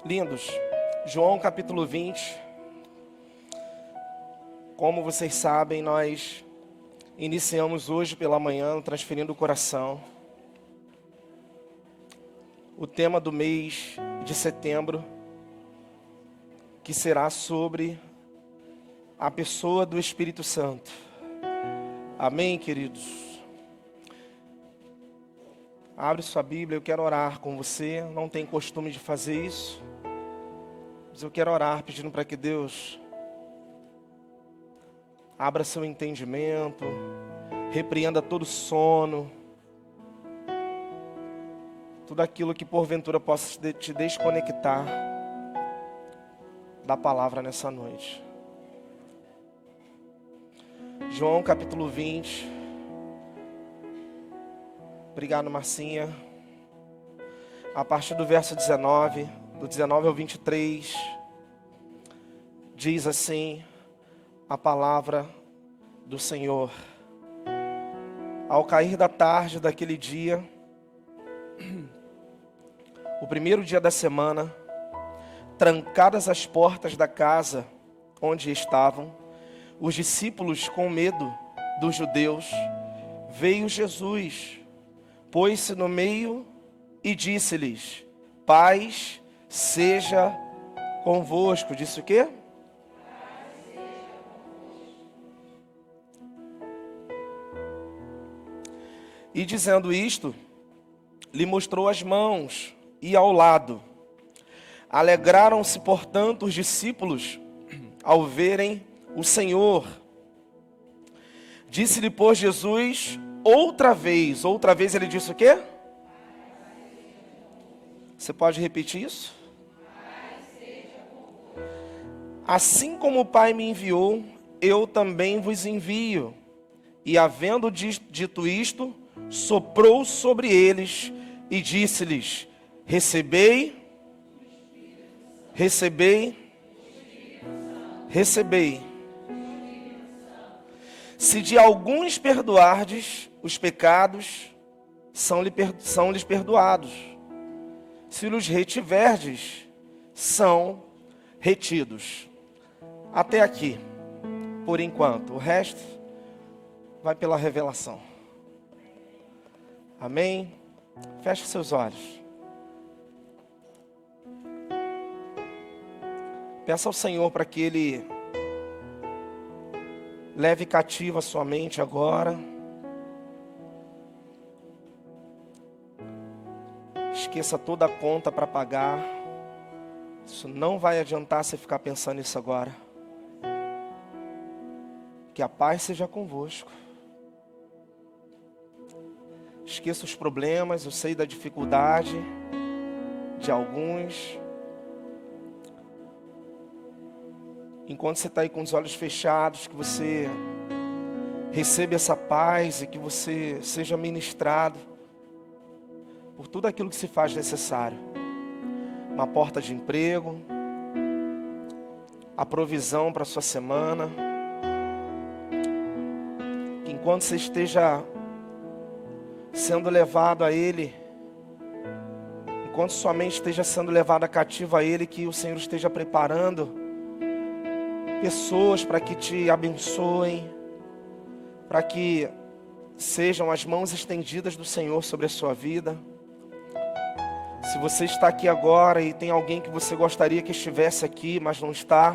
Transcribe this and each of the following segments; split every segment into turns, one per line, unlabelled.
Lindos, João capítulo 20, como vocês sabem, nós iniciamos hoje pela manhã, transferindo o coração. O tema do mês de setembro, que será sobre a pessoa do Espírito Santo. Amém, queridos? Abre sua Bíblia, eu quero orar com você. Não tenho costume de fazer isso, mas eu quero orar pedindo para que Deus abra seu entendimento, repreenda todo sono, tudo aquilo que porventura possa te desconectar da palavra nessa noite. João capítulo 20. Obrigado, Marcinha. A partir do verso 19, do 19 ao 23, diz assim a palavra do Senhor. Ao cair da tarde daquele dia, o primeiro dia da semana, trancadas as portas da casa onde estavam, os discípulos com medo dos judeus, veio Jesus, pôs-se no meio e disse-lhes: paz seja convosco. Disse o quê? E dizendo isto, lhe mostrou as mãos e ao lado. Alegraram-se, portanto, os discípulos ao verem o Senhor. Disse-lhe, pois, Jesus outra vez ele disse o quê? Você pode repetir isso? Assim como o Pai me enviou, eu também vos envio. E havendo dito isto, soprou sobre eles e disse-lhes: recebei, se de alguns perdoardes os pecados, são-lhes perdoados. Se os retiverdes, são retidos. Até aqui, por enquanto. O resto vai pela revelação. Amém? Feche seus olhos. Peça ao Senhor para que Ele leve cativa a sua mente agora. Esqueça toda a conta para pagar. Isso não vai adiantar você ficar pensando nisso agora. Que a paz seja convosco. Esqueça os problemas, eu sei da dificuldade de alguns. Enquanto você está aí com os olhos fechados, que você receba essa paz e que você seja ministrado por tudo aquilo que se faz necessário. Uma porta de emprego, a provisão para a sua semana. Que enquanto você esteja sendo levado a Ele, enquanto sua mente esteja sendo levada cativa a Ele, que o Senhor esteja preparando pessoas para que te abençoem, para que sejam as mãos estendidas do Senhor sobre a sua vida. Se você está aqui agora e tem alguém que você gostaria que estivesse aqui, mas não está,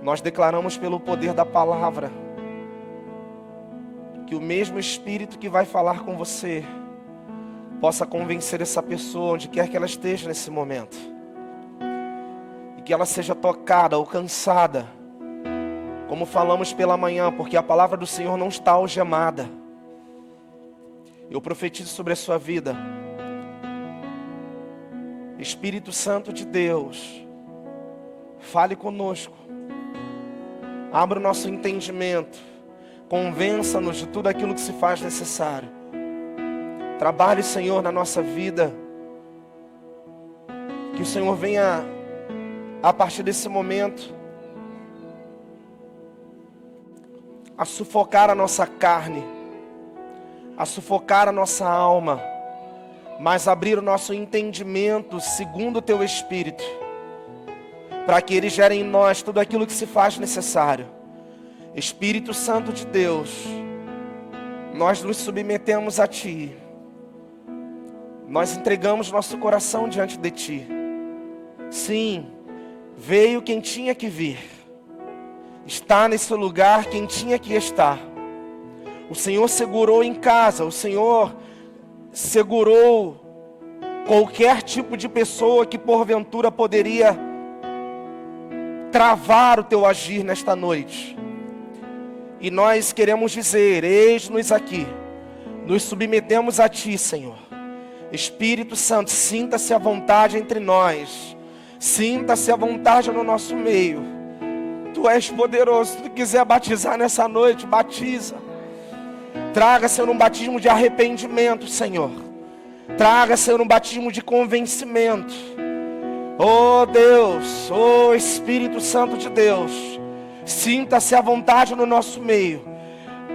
nós declaramos pelo poder da palavra, que o mesmo Espírito que vai falar com você, possa convencer essa pessoa, onde quer que ela esteja nesse momento. Que ela seja tocada, alcançada, como falamos pela manhã, porque a palavra do Senhor não está algemada. Eu profetizo sobre a sua vida. Espírito Santo de Deus, fale conosco, abra o nosso entendimento, convença-nos de tudo aquilo que se faz necessário. Trabalhe, Senhor, na nossa vida, que o Senhor venha a partir desse momento a sufocar a nossa carne, a sufocar a nossa alma, mas abrir o nosso entendimento segundo o Teu Espírito, para que Ele gere em nós tudo aquilo que se faz necessário. Espírito Santo de Deus, nós nos submetemos a Ti, nós entregamos nosso coração diante de Ti. Sim, veio quem tinha que vir, está nesse lugar quem tinha que estar. O Senhor segurou em casa, o Senhor segurou qualquer tipo de pessoa que porventura poderia travar o Teu agir nesta noite. E nós queremos dizer, eis-nos aqui, nos submetemos a Ti, Senhor. Espírito Santo, sinta-se à vontade entre nós, sinta-se à vontade no nosso meio. Tu és poderoso, se Tu quiser batizar nessa noite, batiza. Traga, Senhor, um batismo de arrependimento, Senhor. Traga, Senhor, um batismo de convencimento. Oh Deus, oh Espírito Santo de Deus, sinta-se à vontade no nosso meio.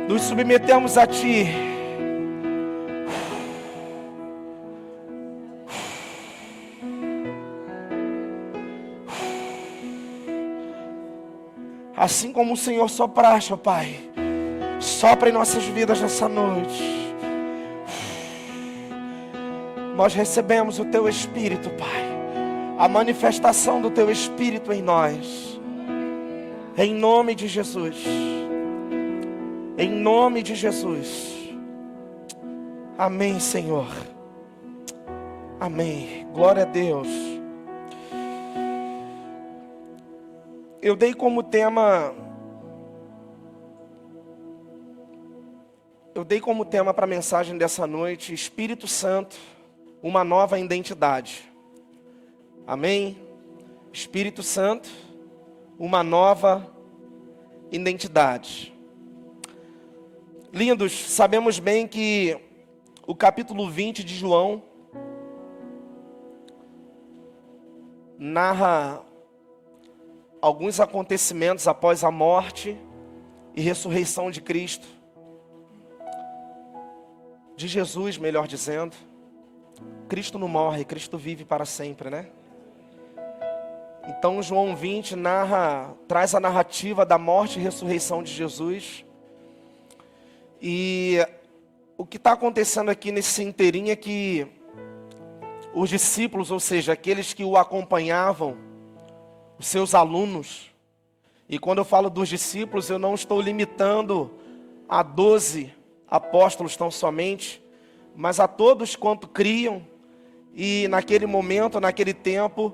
Nos submetemos a Ti. Assim como o Senhor sopraste, ó Pai, sopra em nossas vidas nessa noite. Nós recebemos o Teu Espírito, Pai, a manifestação do Teu Espírito em nós, em nome de Jesus, em nome de Jesus. Amém, Senhor, amém, glória a Deus. Eu dei como tema para a mensagem dessa noite, Espírito Santo, uma nova identidade. Amém? Espírito Santo, uma nova identidade. Lindos, sabemos bem que o capítulo 20 de João narra alguns acontecimentos após a morte e ressurreição de Cristo, de Jesus, melhor dizendo. Cristo não morre, Cristo vive para sempre, né? Então João 20 traz a narrativa da morte e ressurreição de Jesus. E o que está acontecendo aqui nesse inteirinho é que os discípulos, ou seja, aqueles que o acompanhavam, os seus alunos, e quando eu falo dos discípulos, eu não estou limitando a 12 apóstolos tão somente, mas a todos quanto criam, e naquele momento, naquele tempo,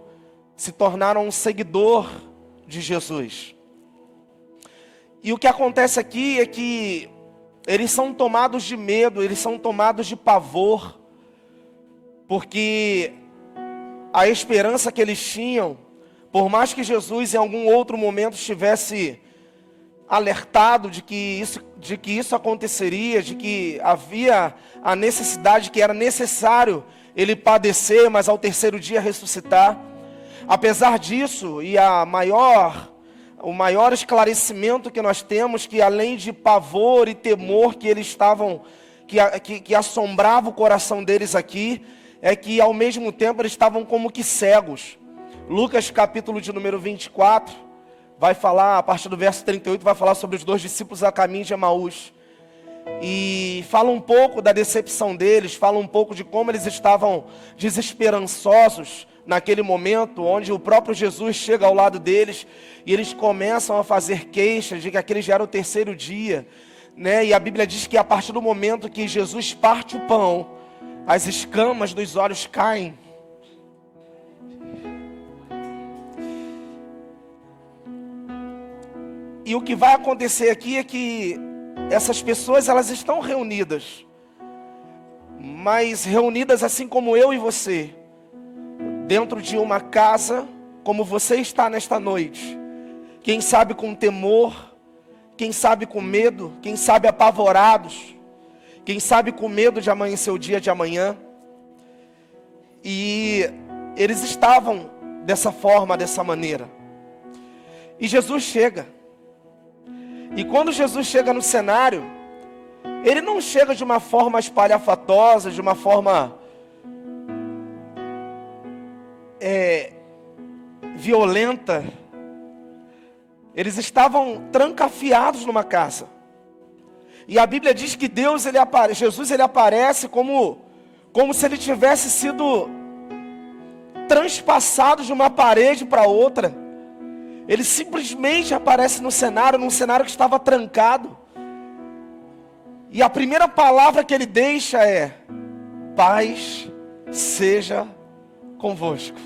se tornaram um seguidor de Jesus. E o que acontece aqui é que eles são tomados de medo, eles são tomados de pavor, porque a esperança que eles tinham, por mais que Jesus em algum outro momento estivesse alertado de que isso aconteceria, de que havia a necessidade, que era necessário Ele padecer, mas ao terceiro dia ressuscitar. Apesar disso, e o maior esclarecimento que nós temos, que além de pavor e temor que eles estavam, que assombrava o coração deles aqui, é que ao mesmo tempo eles estavam como que cegos. Lucas capítulo de número 24, vai falar, a partir do verso 38, vai falar sobre os 2 discípulos a caminho de Emaús. E fala um pouco da decepção deles, fala um pouco de como eles estavam desesperançosos naquele momento, onde o próprio Jesus chega ao lado deles, e eles começam a fazer queixas de que aquele já era o terceiro dia, né? E a Bíblia diz que a partir do momento que Jesus parte o pão, as escamas dos olhos caem. E o que vai acontecer aqui é que essas pessoas, elas estão reunidas, mas reunidas assim como eu e você, dentro de uma casa, como você está nesta noite. Quem sabe com temor, quem sabe com medo, quem sabe apavorados, quem sabe com medo de amanhecer o dia de amanhã. E eles estavam dessa forma, dessa maneira. E Jesus chega. E quando Jesus chega no cenário, Ele não chega de uma forma espalhafatosa, de uma forma violenta. Eles estavam trancafiados numa casa. E a Bíblia diz que Jesus ele aparece como se ele tivesse sido transpassado de uma parede para outra. Ele simplesmente aparece num cenário que estava trancado. E a primeira palavra que ele deixa é: paz seja convosco.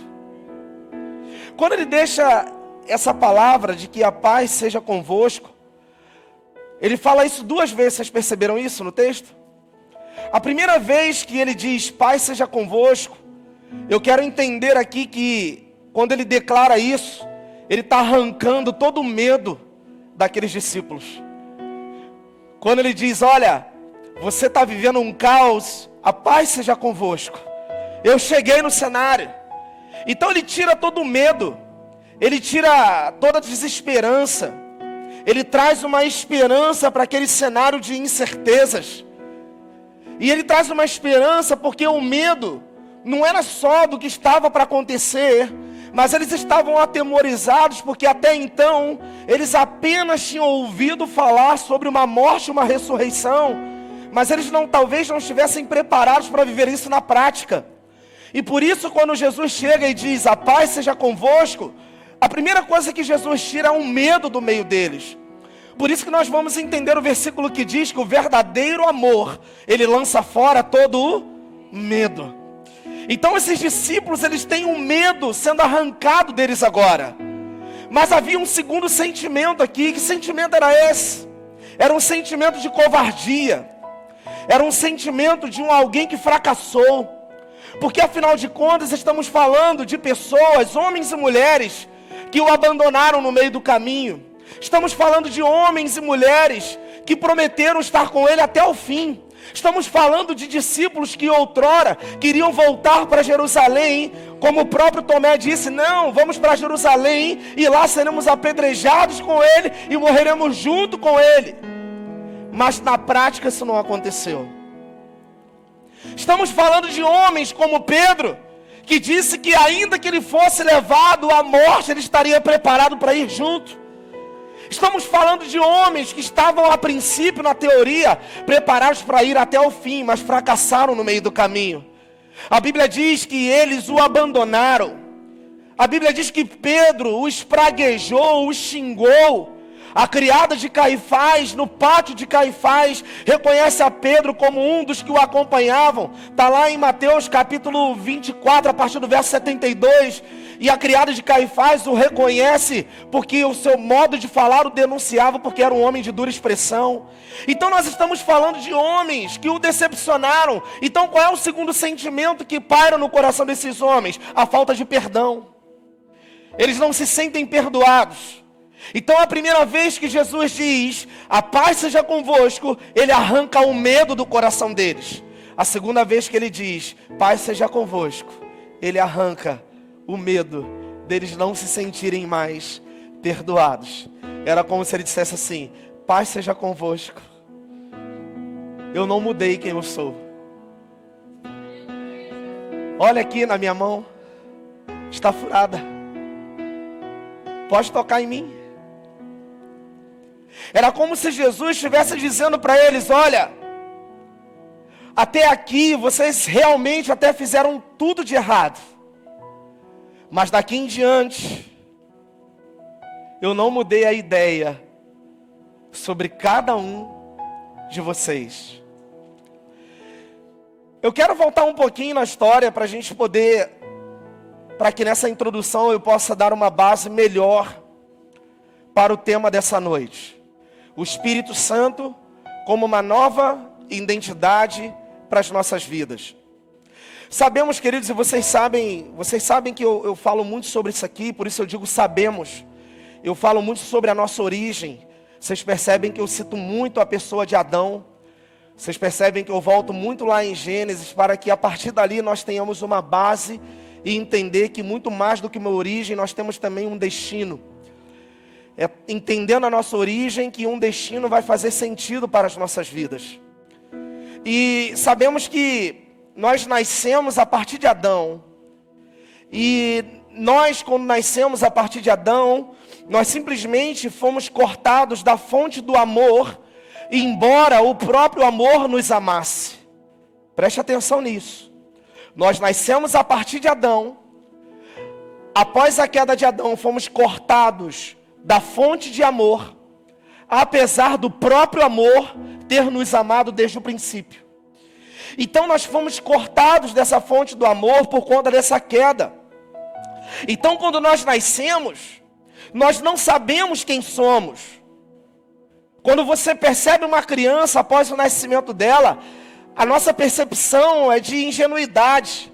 Quando ele deixa essa palavra de que a paz seja convosco, ele fala isso duas vezes. Vocês perceberam isso no texto? A primeira vez que ele diz paz seja convosco, eu quero entender aqui que quando ele declara isso, ele está arrancando todo o medo daqueles discípulos. Quando ele diz: olha, você está vivendo um caos, a paz seja convosco. Eu cheguei no cenário. Então ele tira todo o medo, ele tira toda a desesperança, ele traz uma esperança para aquele cenário de incertezas. E ele traz uma esperança porque o medo não era só do que estava para acontecer, mas eles estavam atemorizados porque até então eles apenas tinham ouvido falar sobre uma morte e uma ressurreição, mas eles talvez não estivessem preparados para viver isso na prática. E por isso, quando Jesus chega e diz: a paz seja convosco, a primeira coisa que Jesus tira é um medo do meio deles. Por isso que nós vamos entender o versículo que diz que o verdadeiro amor, ele lança fora todo o medo. Então esses discípulos, eles têm um medo sendo arrancado deles agora. Mas havia um segundo sentimento aqui. Que sentimento era esse? Era um sentimento de covardia. Era um sentimento de alguém que fracassou. Porque afinal de contas estamos falando de pessoas, homens e mulheres, que o abandonaram no meio do caminho. Estamos falando de homens e mulheres que prometeram estar com ele até o fim. Estamos falando de discípulos que outrora queriam voltar para Jerusalém, como o próprio Tomé disse: não, vamos para Jerusalém e lá seremos apedrejados com ele e morreremos junto com ele. Mas na prática isso não aconteceu. Estamos falando de homens como Pedro, que disse que ainda que ele fosse levado à morte, ele estaria preparado para ir junto. Estamos falando de homens que estavam a princípio, na teoria, preparados para ir até o fim, mas fracassaram no meio do caminho. A Bíblia diz que eles o abandonaram. A Bíblia diz que Pedro o espraguejou, o xingou. A criada de Caifás, no pátio de Caifás, reconhece a Pedro como um dos que o acompanhavam. Está lá em Mateus capítulo 24, a partir do verso 72. E a criada de Caifás o reconhece porque o seu modo de falar o denunciava, porque era um homem de dura expressão. Então nós estamos falando de homens que o decepcionaram. Então qual é o segundo sentimento que paira no coração desses homens? A falta de perdão. Eles não se sentem perdoados. Então a primeira vez que Jesus diz: a paz seja convosco, ele arranca o medo do coração deles. A segunda vez que ele diz: paz seja convosco, ele arranca o medo deles não se sentirem mais perdoados. Era como se ele dissesse assim: paz seja convosco, eu não mudei quem eu sou. Olha aqui na minha mão, está furada, pode tocar em mim. Era como se Jesus estivesse dizendo para eles: olha, até aqui vocês realmente até fizeram tudo de errado, mas daqui em diante eu não mudei a ideia sobre cada um de vocês. Eu quero voltar um pouquinho na história para a gente poder, para que nessa introdução eu possa dar uma base melhor para o tema dessa noite. O Espírito Santo como uma nova identidade para as nossas vidas. Sabemos, queridos, e vocês sabem que eu falo muito sobre isso aqui, por isso eu digo sabemos. Eu falo muito sobre a nossa origem. Vocês percebem que eu cito muito a pessoa de Adão. Vocês percebem que eu volto muito lá em Gênesis, para que a partir dali nós tenhamos uma base e entender que muito mais do que uma origem, nós temos também um destino. É entendendo a nossa origem que um destino vai fazer sentido para as nossas vidas. E sabemos que nós nascemos a partir de Adão. E nós, quando nascemos a partir de Adão, nós simplesmente fomos cortados da fonte do amor, embora o próprio amor nos amasse. Preste atenção nisso. Nós nascemos a partir de Adão. Após a queda de Adão, fomos cortados da fonte de amor, apesar do próprio amor ter nos amado desde o princípio. Então nós fomos cortados dessa fonte do amor por conta dessa queda. Então quando nós nascemos, nós não sabemos quem somos. Quando você percebe uma criança após o nascimento dela, a nossa percepção é de ingenuidade,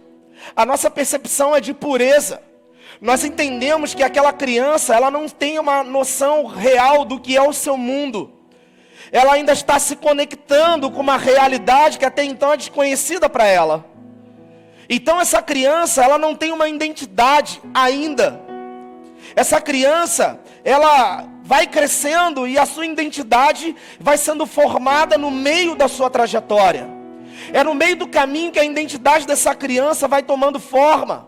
a nossa percepção é de pureza. Nós entendemos que aquela criança, ela não tem uma noção real do que é o seu mundo. Ela ainda está se conectando com uma realidade que até então é desconhecida para ela. Então essa criança, ela não tem uma identidade ainda. Essa criança, ela vai crescendo e a sua identidade vai sendo formada no meio da sua trajetória. É no meio do caminho que a identidade dessa criança vai tomando forma.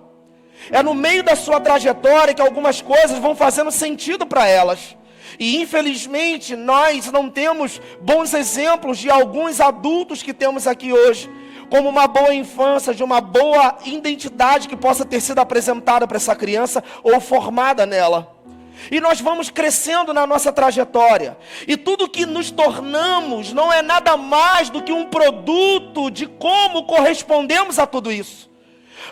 É no meio da sua trajetória que algumas coisas vão fazendo sentido para elas. E infelizmente nós não temos bons exemplos de alguns adultos que temos aqui hoje, como uma boa infância, de uma boa identidade que possa ter sido apresentada para essa criança ou formada nela. E nós vamos crescendo na nossa trajetória. E tudo que nos tornamos não é nada mais do que um produto de como correspondemos a tudo isso.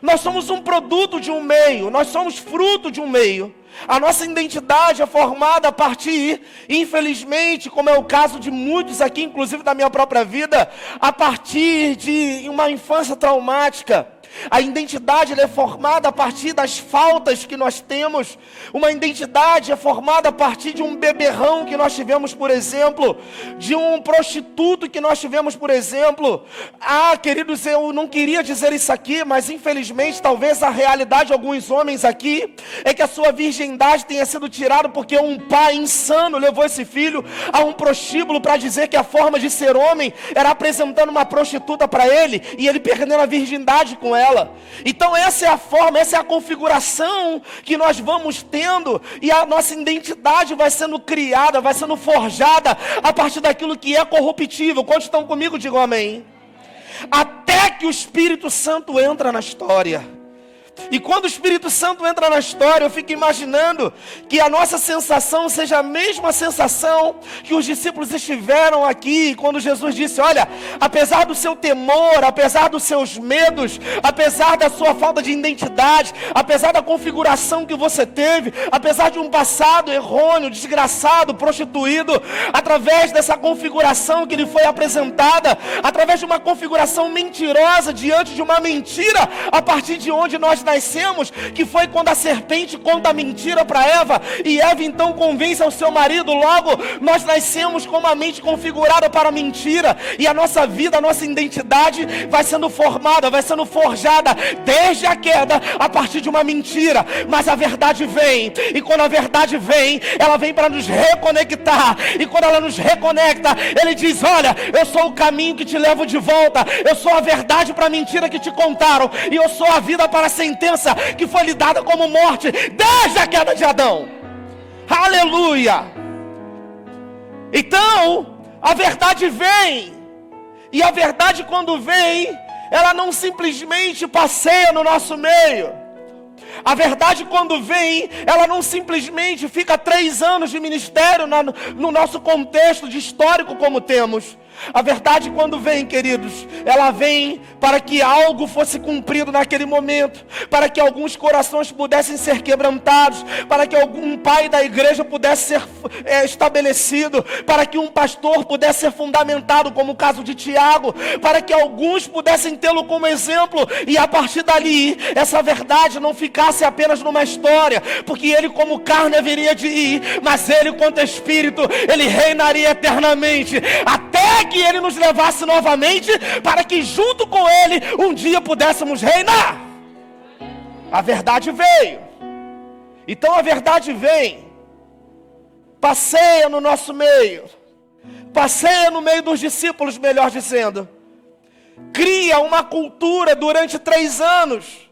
Nós somos um produto de um meio, nós somos fruto de um meio. A nossa identidade é formada a partir, infelizmente, como é o caso de muitos aqui, inclusive da minha própria vida, a partir de uma infância traumática. A identidade é formada a partir das faltas que nós temos. Uma identidade é formada a partir de um beberrão que nós tivemos, por exemplo, de um prostituto que nós tivemos, por exemplo. Queridos, eu não queria dizer isso aqui, mas infelizmente, talvez a realidade de alguns homens aqui é que a sua virgindade tenha sido tirada porque um pai insano levou esse filho a um prostíbulo para dizer que a forma de ser homem era apresentando uma prostituta para ele e ele perdendo a virgindade com ela. Então essa é a forma, essa é a configuração que nós vamos tendo, e a nossa identidade vai sendo criada, vai sendo forjada a partir daquilo que é corruptível. Quantos estão comigo? Digam amém. Até que o Espírito Santo entra na história. E quando o Espírito Santo entra na história, eu fico imaginando que a nossa sensação seja a mesma sensação que os discípulos estiveram aqui, quando Jesus disse: olha, apesar do seu temor, apesar dos seus medos, apesar da sua falta de identidade, apesar da configuração que você teve, apesar de um passado errôneo, desgraçado, prostituído, através dessa configuração que lhe foi apresentada, através de uma configuração mentirosa, diante de uma mentira, a partir de onde nós nascemos, que foi quando a serpente conta a mentira para Eva, e Eva então convence ao seu marido. Logo, nós nascemos com uma mente configurada para a mentira, e a nossa vida, a nossa identidade vai sendo formada, vai sendo forjada desde a queda, a partir de uma mentira. Mas a verdade vem, e quando a verdade vem, ela vem para nos reconectar, e quando ela nos reconecta, ele diz: olha, eu sou o caminho que te levo de volta, eu sou a verdade para a mentira que te contaram, e eu sou a vida para a sentença que foi lhe dada como morte desde a queda de Adão. Aleluia! Então, a verdade vem, e a verdade, quando vem, ela não simplesmente passeia no nosso meio. A verdade, quando vem, ela não simplesmente fica 3 anos de ministério no nosso contexto de histórico como temos. A verdade, quando vem, queridos, ela vem para que algo fosse cumprido naquele momento, para que alguns corações pudessem ser quebrantados, para que algum pai da igreja pudesse ser estabelecido, para que um pastor pudesse ser fundamentado, como o caso de Tiago, para que alguns pudessem tê-lo como exemplo, e a partir dali, essa verdade não ficasse apenas numa história, porque ele como carne haveria de ir, mas ele quanto espírito, ele reinaria eternamente, até que ele nos levasse novamente, para que junto com ele um dia pudéssemos reinar. A verdade veio. Então a verdade vem, passeia no nosso meio, passeia no meio dos discípulos, melhor dizendo, cria uma cultura durante 3 anos,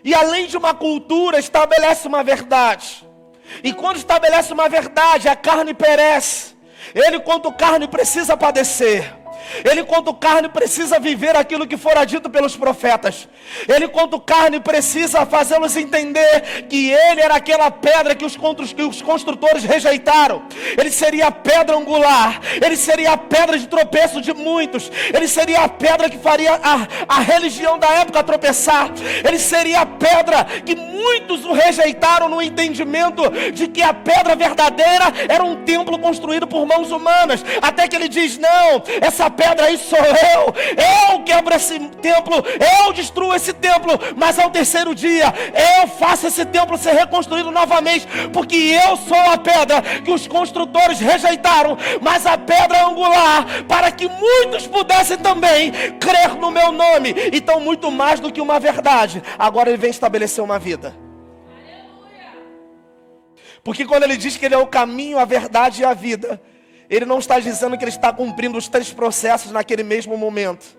E além de uma cultura, estabelece uma verdade. E quando estabelece uma verdade, a carne perece. Ele, quanto carne, precisa padecer. Ele, quanto carne, precisa viver aquilo que fora dito pelos profetas. Ele, quanto carne, precisa fazê-los entender que ele era aquela pedra que os construtores rejeitaram. Ele seria a pedra angular. Ele seria a pedra de tropeço de muitos. Ele seria a pedra que faria a religião da época tropeçar. Ele seria a pedra que muitos o rejeitaram no entendimento de que a pedra verdadeira era um templo construído por mãos humanas. Até que ele diz: não, essa pedra aí sou eu quebro esse templo, eu destruo esse templo, mas ao terceiro dia eu faço esse templo ser reconstruído novamente, porque eu sou a pedra que os construtores rejeitaram, mas a pedra angular, para que muitos pudessem também crer no meu nome. Então, muito mais do que uma verdade, agora ele vem estabelecer uma vida. Porque quando ele diz que ele é o caminho, a verdade e a vida, ele não está dizendo que ele está cumprindo os 3 processos naquele mesmo momento.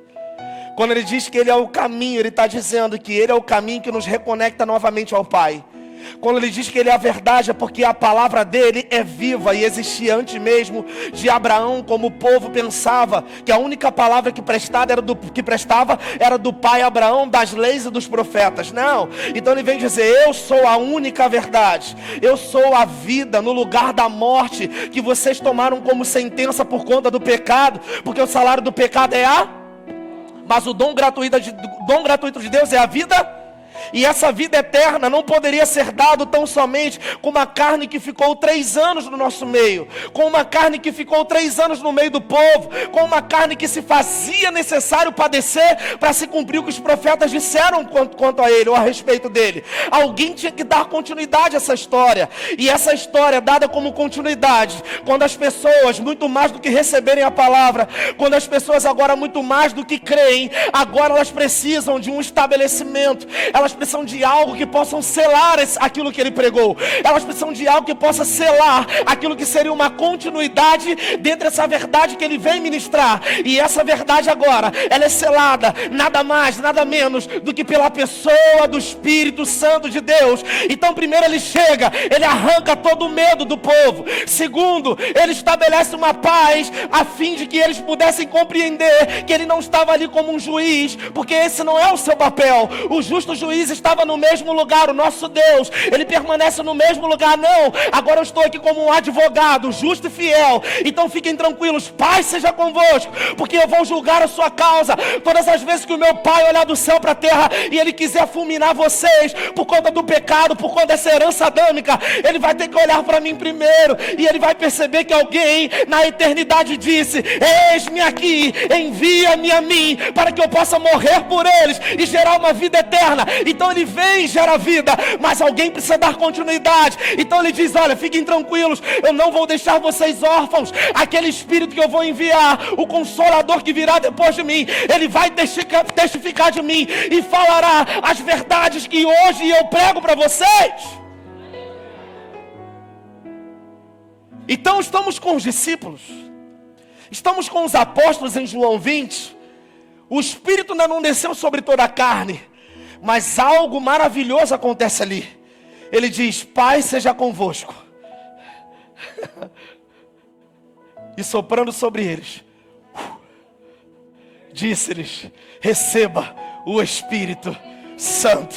Quando ele diz que ele é o caminho, ele está dizendo que ele é o caminho que nos reconecta novamente ao Pai. Quando ele diz que ele é a verdade, é porque a palavra dele é viva e existia antes mesmo de Abraão, como o povo pensava que a única palavra que prestava era do pai Abraão, das leis e dos profetas. Não, então ele vem dizer: eu sou a única verdade, eu sou a vida no lugar da morte que vocês tomaram como sentença por conta do pecado, porque o salário do pecado é mas o dom gratuito de Deus é a vida. E essa vida eterna não poderia ser dado tão somente com uma carne que ficou 3 anos no nosso meio, com uma carne que ficou 3 anos no meio do povo, com uma carne que se fazia necessário padecer para se cumprir o que os profetas disseram quanto a ele, ou a respeito dele. Alguém tinha que dar continuidade a essa história. E essa história é dada como continuidade quando as pessoas, muito mais do que receberem a palavra, quando as pessoas agora muito mais do que creem, agora elas precisam de um estabelecimento. Elas precisam de algo que possam selar aquilo que ele pregou. Elas precisam de algo que possa selar aquilo que seria uma continuidade dentro dessa verdade que ele vem ministrar. E essa verdade agora, ela é selada nada mais, nada menos do que pela pessoa do Espírito Santo de Deus. Então, primeiro ele chega, ele arranca todo o medo do povo. Segundo, ele estabelece uma paz a fim de que eles pudessem compreender que ele não estava ali como um juiz, porque esse não é o seu papel. O justo juiz estava no mesmo lugar, o nosso Deus, ele permanece no mesmo lugar. Não, agora eu estou aqui como um advogado justo e fiel. Então fiquem tranquilos, paz seja convosco, porque eu vou julgar a sua causa. Todas as vezes que o meu pai olhar do céu para a terra e ele quiser fulminar vocês por conta do pecado, por conta dessa herança adâmica, ele vai ter que olhar para mim primeiro, e ele vai perceber que alguém na eternidade disse: eis-me aqui, envia-me a mim, para que eu possa morrer por eles e gerar uma vida eterna. Então ele vem e gera vida, mas alguém precisa dar continuidade. Então ele diz: olha, fiquem tranquilos, eu não vou deixar vocês órfãos. Aquele Espírito que eu vou enviar, o Consolador que virá depois de mim, ele vai testificar de mim e falará as verdades que hoje eu prego para vocês. Então estamos com os discípulos, estamos com os apóstolos em João 20. O Espírito ainda não desceu sobre toda a carne, mas algo maravilhoso acontece ali. Ele diz: paz seja convosco. E soprando sobre eles, disse-lhes: receba o Espírito Santo.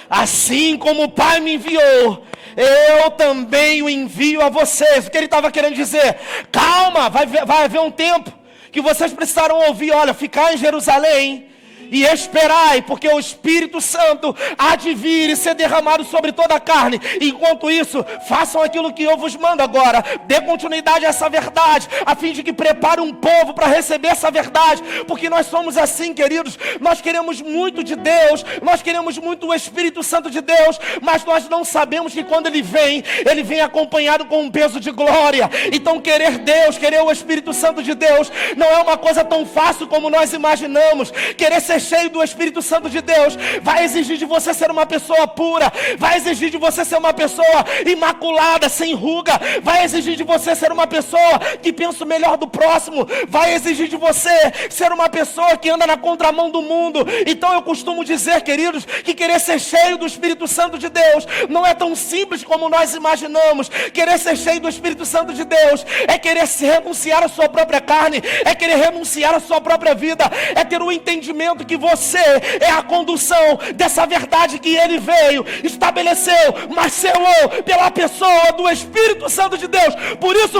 Assim como o Pai me enviou, eu também o envio a vocês. O que ele estava querendo dizer? Calma, vai haver um tempo que vocês precisaram ouvir: olha, ficar em Jerusalém e esperai, porque o Espírito Santo há de vir e ser derramado sobre toda a carne. Enquanto isso, façam aquilo que eu vos mando agora. Dê continuidade a essa verdade, a fim de que prepare um povo para receber essa verdade. Porque nós somos assim, queridos. Nós queremos muito de Deus, nós queremos muito o Espírito Santo de Deus, mas nós não sabemos que quando ele vem acompanhado com um peso de glória. Então querer Deus, querer o Espírito Santo de Deus, não é uma coisa tão fácil como nós imaginamos. Querer ser ser cheio do Espírito Santo de Deus vai exigir de você ser uma pessoa pura, vai exigir de você ser uma pessoa imaculada, sem ruga, vai exigir de você ser uma pessoa que pensa o melhor do próximo, vai exigir de você ser uma pessoa que anda na contramão do mundo. Então eu costumo dizer, queridos, que querer ser cheio do Espírito Santo de Deus não é tão simples como nós imaginamos. Querer ser cheio do Espírito Santo de Deus é querer renunciar à sua própria carne, é querer renunciar à sua própria vida, é ter o entendimento que você é a condução dessa verdade que Ele veio, estabeleceu, marcelou pela pessoa do Espírito Santo de Deus. Por isso,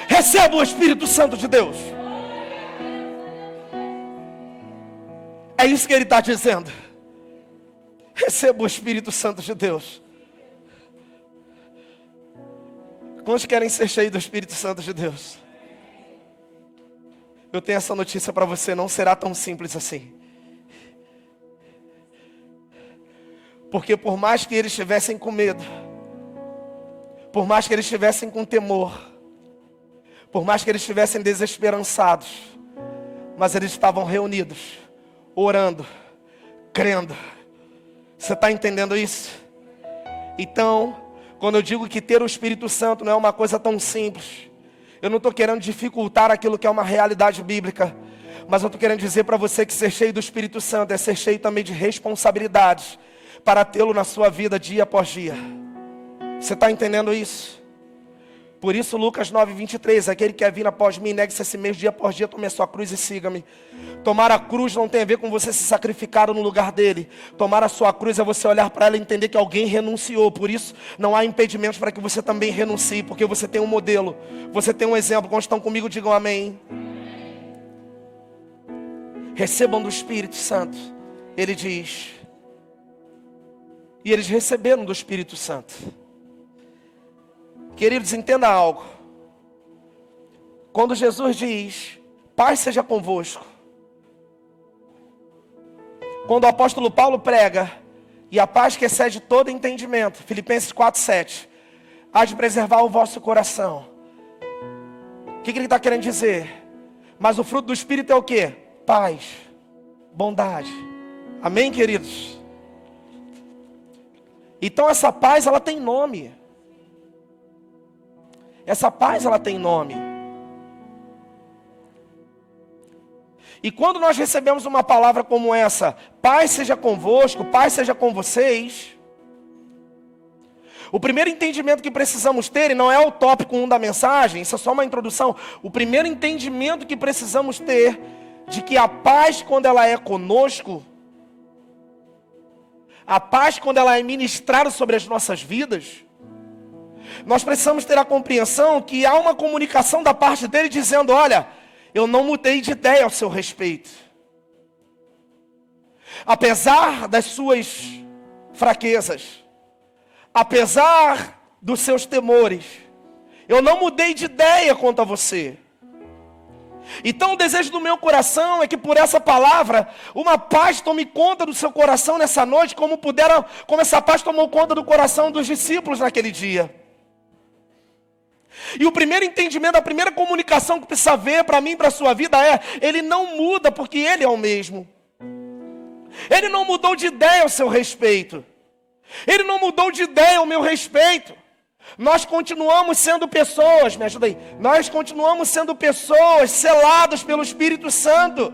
receba o Espírito Santo de Deus. É isso que Ele está dizendo. Receba o Espírito Santo de Deus. Quantos querem ser cheios do Espírito Santo de Deus? Eu tenho essa notícia para você, não será tão simples assim. Porque por mais que eles estivessem com medo, por mais que eles estivessem com temor, por mais que eles estivessem desesperançados, mas eles estavam reunidos, orando, crendo. Você está entendendo isso? Então, quando eu digo que ter o Espírito Santo não é uma coisa tão simples, eu não estou querendo dificultar aquilo que é uma realidade bíblica, mas eu estou querendo dizer para você que ser cheio do Espírito Santo é ser cheio também de responsabilidades para tê-lo na sua vida dia após dia. Você está entendendo isso? Por isso Lucas 9:23, aquele que quer vir após mim, negue-se a si mesmo dia após dia, tome a sua cruz e siga-me. Tomar a cruz não tem a ver com você se sacrificar no lugar dele. Tomar a sua cruz é você olhar para ela e entender que alguém renunciou. Por isso não há impedimentos para que você também renuncie, porque você tem um modelo, você tem um exemplo. Quando estão comigo, digam amém. Recebam do Espírito Santo. Ele diz, e eles receberam do Espírito Santo. Queridos, entenda algo. Quando Jesus diz, paz seja convosco, quando o apóstolo Paulo prega, e a paz que excede todo entendimento, Filipenses 4:7, há de preservar o vosso coração. O que ele está querendo dizer? Mas o fruto do Espírito é o quê? Paz, bondade. Amém, queridos? Então essa paz, ela tem nome. Essa paz, ela tem nome. E quando nós recebemos uma palavra como essa, paz seja convosco, paz seja com vocês, o primeiro entendimento que precisamos ter, e não é o tópico 1 da mensagem, isso é só uma introdução, o primeiro entendimento que precisamos ter, de que a paz quando ela é conosco, a paz quando ela é ministrada sobre as nossas vidas, nós precisamos ter a compreensão que há uma comunicação da parte dele dizendo, olha, eu não mudei de ideia ao seu respeito. Apesar das suas fraquezas, apesar dos seus temores, eu não mudei de ideia quanto a você. Então o desejo do meu coração é que por essa palavra, uma paz tome conta do seu coração nessa noite, como essa paz tomou conta do coração dos discípulos naquele dia. E o primeiro entendimento, a primeira comunicação que precisa haver para mim e para a sua vida é, ele não muda porque ele é o mesmo. Ele não mudou de ideia ao seu respeito. Ele não mudou de ideia ao meu respeito. Nós continuamos sendo pessoas, me ajuda aí. Nós continuamos sendo pessoas seladas pelo Espírito Santo.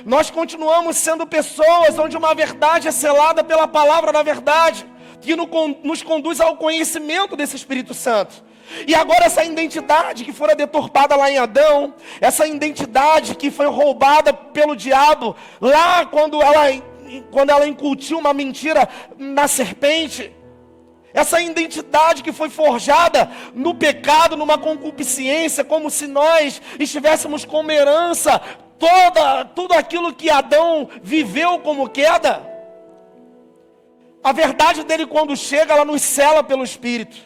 Nós continuamos sendo pessoas onde uma verdade é selada pela palavra da verdade, que nos conduz ao conhecimento desse Espírito Santo. E agora essa identidade que fora deturpada lá em Adão, essa identidade que foi roubada pelo diabo, lá quando ela incutiu uma mentira na serpente, essa identidade que foi forjada no pecado, numa concupiscência, como se nós estivéssemos como herança, tudo aquilo que Adão viveu como queda, a verdade dele quando chega, ela nos sela pelo Espírito.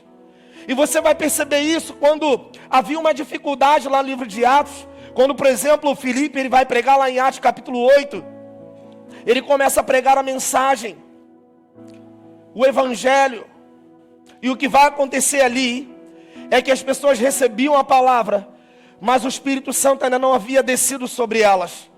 E você vai perceber isso quando havia uma dificuldade lá no livro de Atos. Quando, por exemplo, o Filipe, ele vai pregar lá em Atos capítulo 8. Ele começa a pregar a mensagem, o Evangelho. E o que vai acontecer ali é que as pessoas recebiam a palavra, mas o Espírito Santo ainda não havia descido sobre elas.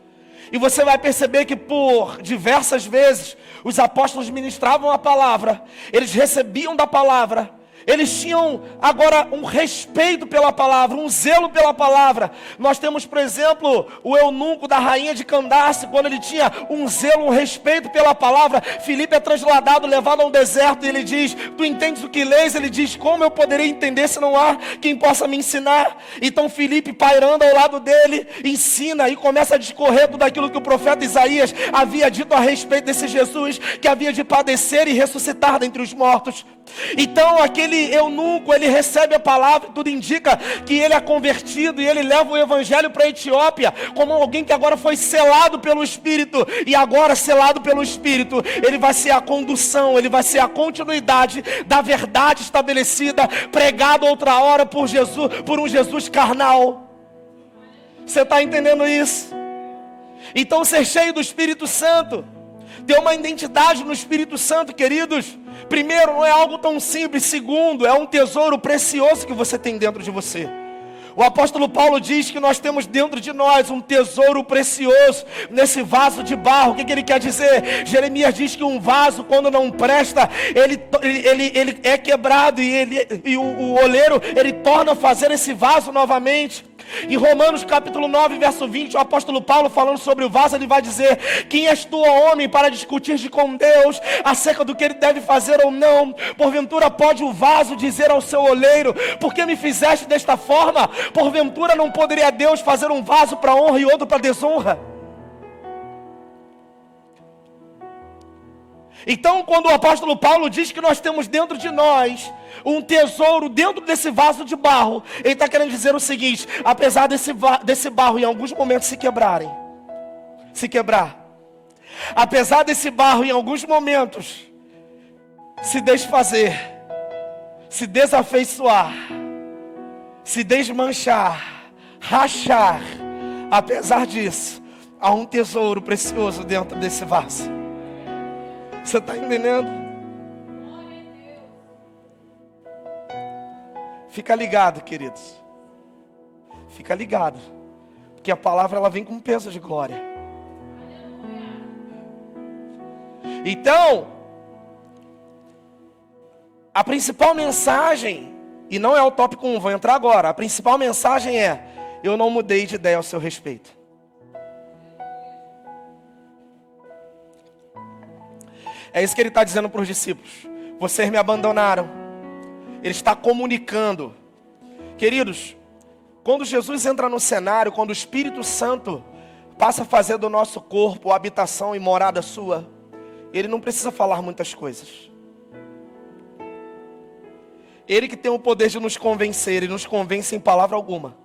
E você vai perceber que por diversas vezes os apóstolos ministravam a palavra, eles recebiam da palavra, eles tinham agora um respeito pela palavra, um zelo pela palavra. Nós temos, por exemplo, o eunuco da rainha de Candace, quando ele tinha um zelo, um respeito pela palavra. Filipe é trasladado, levado a um deserto, e ele diz: tu entendes o que lês? Ele diz: como eu poderei entender se não há quem possa me ensinar? Então Filipe, pairando ao lado dele, ensina e começa a discorrer tudo aquilo que o profeta Isaías havia dito a respeito desse Jesus, que havia de padecer e ressuscitar dentre os mortos. Então aquele eunuco, ele recebe a palavra, tudo indica que ele é convertido, e ele leva o evangelho para a Etiópia, como alguém que agora foi selado pelo Espírito, e agora selado pelo Espírito, ele vai ser a condução, ele vai ser a continuidade da verdade estabelecida, pregado outra hora por Jesus, por um Jesus carnal. Você está entendendo isso? Então ser cheio do Espírito Santo, ter uma identidade no Espírito Santo, queridos, primeiro, não é algo tão simples. Segundo, é um tesouro precioso que você tem dentro de você. O apóstolo Paulo diz que nós temos dentro de nós um tesouro precioso nesse vaso de barro. O que ele quer dizer? Jeremias diz que um vaso, quando não presta, ele é quebrado, e o oleiro, ele torna a fazer esse vaso novamente. Em Romanos capítulo 9, verso 20, o apóstolo Paulo, falando sobre o vaso, ele vai dizer: quem és tu, homem, para discutir com Deus acerca do que ele deve fazer ou não? Porventura pode o vaso dizer ao seu oleiro: por que me fizeste desta forma? Porventura não poderia Deus fazer um vaso para honra e outro para desonra? Então, quando o apóstolo Paulo diz que nós temos dentro de nós um tesouro dentro desse vaso de barro, ele está querendo dizer o seguinte: apesar desse barro em alguns momentos se quebrar, apesar desse barro em alguns momentos se desfazer, se desafeiçoar, se desmanchar, rachar, apesar disso, há um tesouro precioso dentro desse vaso. Você está entendendo? Fica ligado, queridos. Fica ligado. Porque a palavra, ela vem com peso de glória. Então, a principal mensagem, e não é o tópico 1, vou entrar agora. A principal mensagem é: eu não mudei de ideia ao seu respeito. É isso que ele está dizendo para os discípulos. Vocês me abandonaram. Ele está comunicando. Queridos, quando Jesus entra no cenário, quando o Espírito Santo passa a fazer do nosso corpo habitação e morada sua, ele não precisa falar muitas coisas. Ele que tem o poder de nos convencer, ele nos convence em palavra alguma.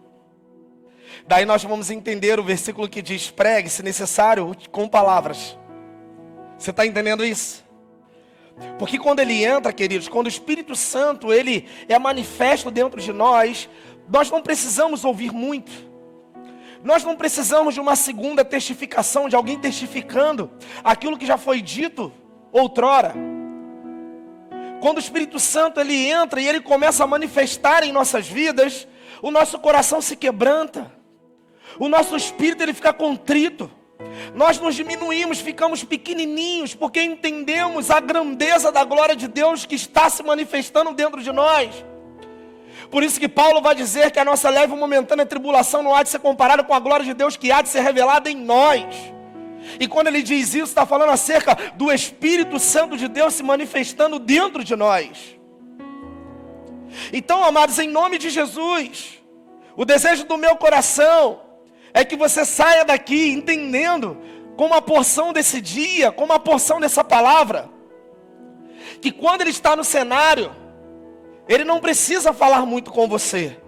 Daí nós vamos entender o versículo que diz: pregue, se necessário, com palavras. Você está entendendo isso? Porque quando ele entra, queridos, quando o Espírito Santo, ele é manifesto dentro de nós, nós não precisamos ouvir muito. Nós não precisamos de uma segunda testificação, de alguém testificando aquilo que já foi dito outrora. Quando o Espírito Santo, ele entra e ele começa a manifestar em nossas vidas, o nosso coração se quebranta, o nosso espírito, ele fica contrito. Nós nos diminuímos, ficamos pequenininhos, porque entendemos a grandeza da glória de Deus que está se manifestando dentro de nós. Por isso que Paulo vai dizer que a nossa leve e momentânea tribulação não há de ser comparada com a glória de Deus que há de ser revelada em nós. E quando ele diz isso, está falando acerca do Espírito Santo de Deus se manifestando dentro de nós. Então, amados, em nome de Jesus, o desejo do meu coração é que você saia daqui entendendo, como uma porção desse dia, como uma porção dessa palavra, que quando ele está no cenário, ele não precisa falar muito com você.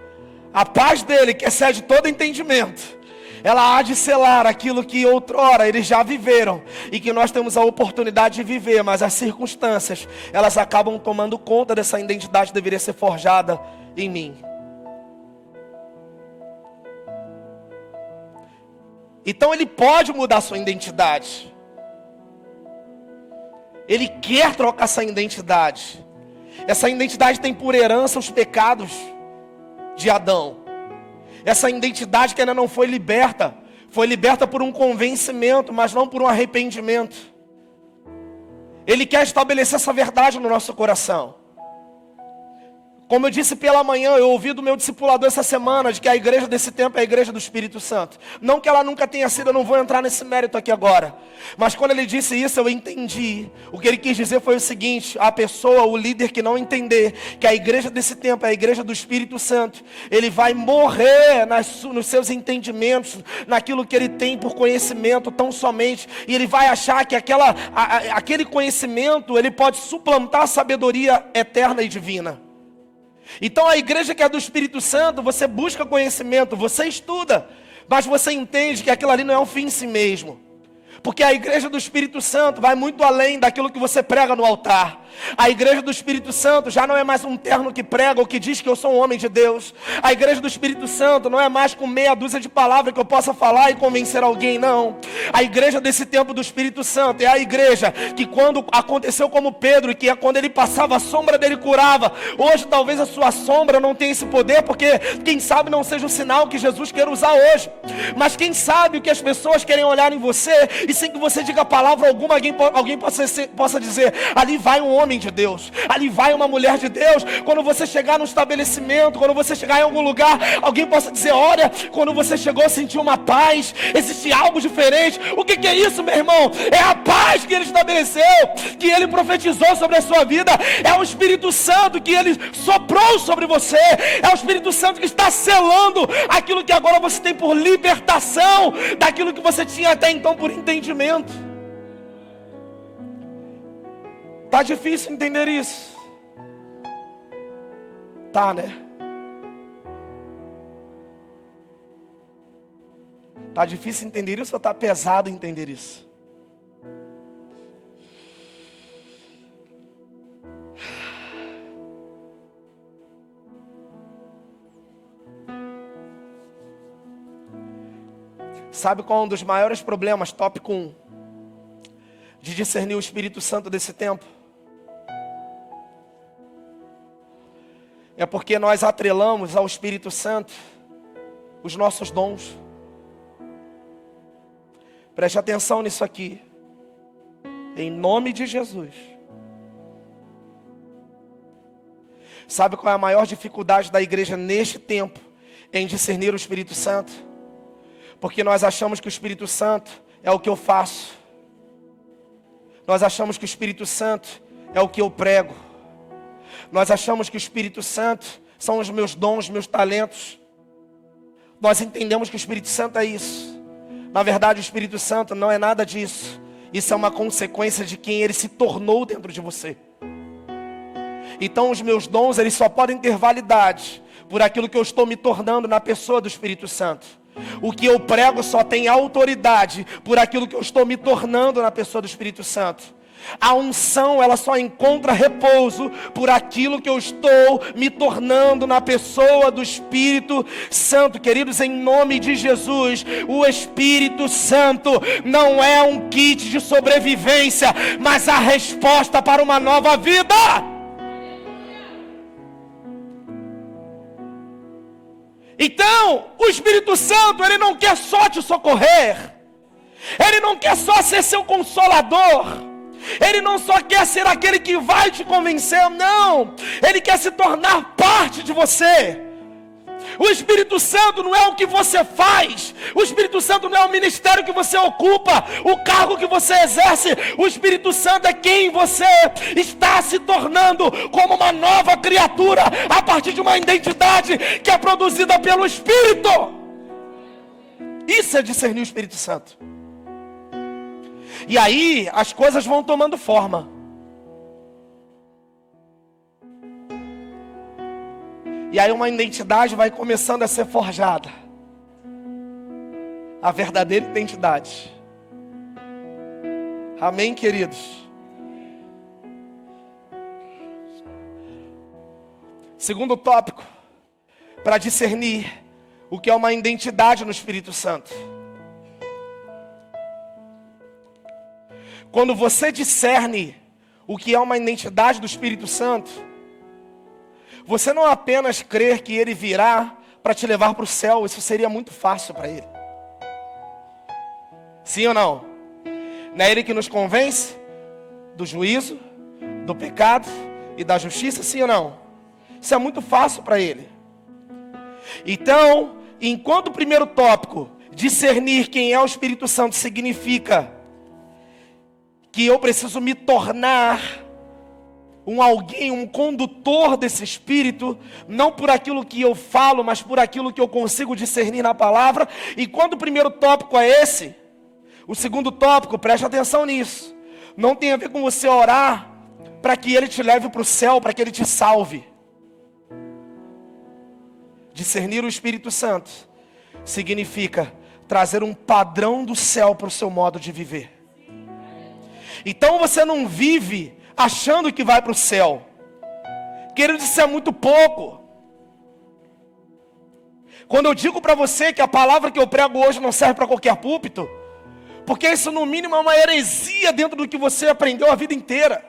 A paz dele, que excede todo entendimento, ela há de selar aquilo que outrora eles já viveram e que nós temos a oportunidade de viver, mas as circunstâncias, elas acabam tomando conta dessa identidade que deveria ser forjada em mim. Então ele pode mudar a sua identidade. Ele quer trocar essa identidade. Essa identidade tem por herança os pecados de Adão. Essa identidade que ainda não foi liberta Foi liberta por um convencimento, mas não por um arrependimento. Ele quer estabelecer essa verdade no nosso coração. Como eu disse pela manhã, eu ouvi do meu discipulador essa semana de que a igreja desse tempo é a igreja do Espírito Santo. Não que ela nunca tenha sido, eu não vou entrar nesse mérito aqui agora. Mas quando ele disse isso, eu entendi. O que ele quis dizer foi o seguinte: a pessoa, o líder que não entender que a igreja desse tempo é a igreja do Espírito Santo, ele vai morrer nos seus entendimentos, naquilo que ele tem por conhecimento tão somente. E ele vai achar que aquele conhecimento, ele pode suplantar a sabedoria eterna e divina. Então a igreja que é do Espírito Santo, você busca conhecimento, você estuda, mas você entende que aquilo ali não é um fim em si mesmo. Porque a igreja do Espírito Santo vai muito além daquilo que você prega no altar. A igreja do Espírito Santo já não é mais um terno que prega ou que diz que eu sou um homem de Deus. A igreja do Espírito Santo não é mais com meia dúzia de palavras que eu possa falar e convencer alguém, não. A igreja desse tempo do Espírito Santo é a igreja que, quando aconteceu como Pedro, que é quando ele passava, a sombra dele curava. Hoje talvez a sua sombra não tenha esse poder, porque quem sabe não seja o sinal que Jesus quer usar hoje. Mas quem sabe o que as pessoas querem olhar em você, e sem que você diga palavra alguma, alguém possa dizer: ali vai um homem de Deus, ali vai uma mulher de Deus. Quando você chegar no estabelecimento, quando você chegar em algum lugar, alguém possa dizer: olha, quando você chegou, sentiu uma paz, existe algo diferente. O que é isso, meu irmão? É a paz que ele estabeleceu, que ele profetizou sobre a sua vida. É o Espírito Santo que ele soprou sobre você. É o Espírito Santo que está selando aquilo que agora você tem por libertação, daquilo que você tinha até então por entendimento. Tá difícil entender isso? Tá, né? Tá difícil entender isso ou tá pesado entender isso? Sabe qual é um dos maiores problemas, tópico 1, de discernir o Espírito Santo desse tempo? É porque nós atrelamos ao Espírito Santo os nossos dons. Preste atenção nisso aqui. Em nome de Jesus. Sabe qual é a maior dificuldade da igreja neste tempo em discernir o Espírito Santo? Porque nós achamos que o Espírito Santo é o que eu faço. Nós achamos que o Espírito Santo é o que eu prego. Nós achamos que o Espírito Santo são os meus dons, meus talentos. Nós entendemos que o Espírito Santo é isso. Na verdade, o Espírito Santo não é nada disso. Isso é uma consequência de quem ele se tornou dentro de você. Então os meus dons, eles só podem ter validade por aquilo que eu estou me tornando na pessoa do Espírito Santo. O que eu prego só tem autoridade por aquilo que eu estou me tornando na pessoa do Espírito Santo. A unção, ela só encontra repouso por aquilo que eu estou me tornando na pessoa do Espírito Santo. Queridos, em nome de Jesus, o Espírito Santo não é um kit de sobrevivência, mas a resposta para uma nova vida. Então, o Espírito Santo, ele não quer só te socorrer. Ele não quer só ser seu consolador. Ele não só quer ser aquele que vai te convencer, não. Ele quer se tornar parte de você. O Espírito Santo não é o que você faz. O Espírito Santo não é o ministério que você ocupa, o cargo que você exerce. O Espírito Santo é quem você está se tornando como uma nova criatura, a partir de uma identidade que é produzida pelo Espírito. Isso é discernir o Espírito Santo. E aí as coisas vão tomando forma. E aí uma identidade vai começando a ser forjada. A verdadeira identidade. Amém, queridos? Segundo tópico, para discernir o que é uma identidade no Espírito Santo. Quando você discerne o que é uma identidade do Espírito Santo, você não apenas crer que ele virá para te levar para o céu, isso seria muito fácil para ele. Sim ou não? Não é Ele que nos convence do juízo, do pecado e da justiça? Sim ou não? Isso é muito fácil para Ele. Então, enquanto o primeiro tópico, discernir quem é o Espírito Santo, significa que eu preciso me tornar um condutor desse Espírito, não por aquilo que eu falo, mas por aquilo que eu consigo discernir na palavra. E quando o primeiro tópico é esse, o segundo tópico, preste atenção nisso, não tem a ver com você orar para que Ele te leve para o céu, para que Ele te salve. Discernir o Espírito Santo significa trazer um padrão do céu para o seu modo de viver. Então você não vive achando que vai para o céu. Querido, isso é muito pouco. Quando eu digo para você que a palavra que eu prego hoje não serve para qualquer púlpito, porque isso no mínimo é uma heresia dentro do que você aprendeu a vida inteira.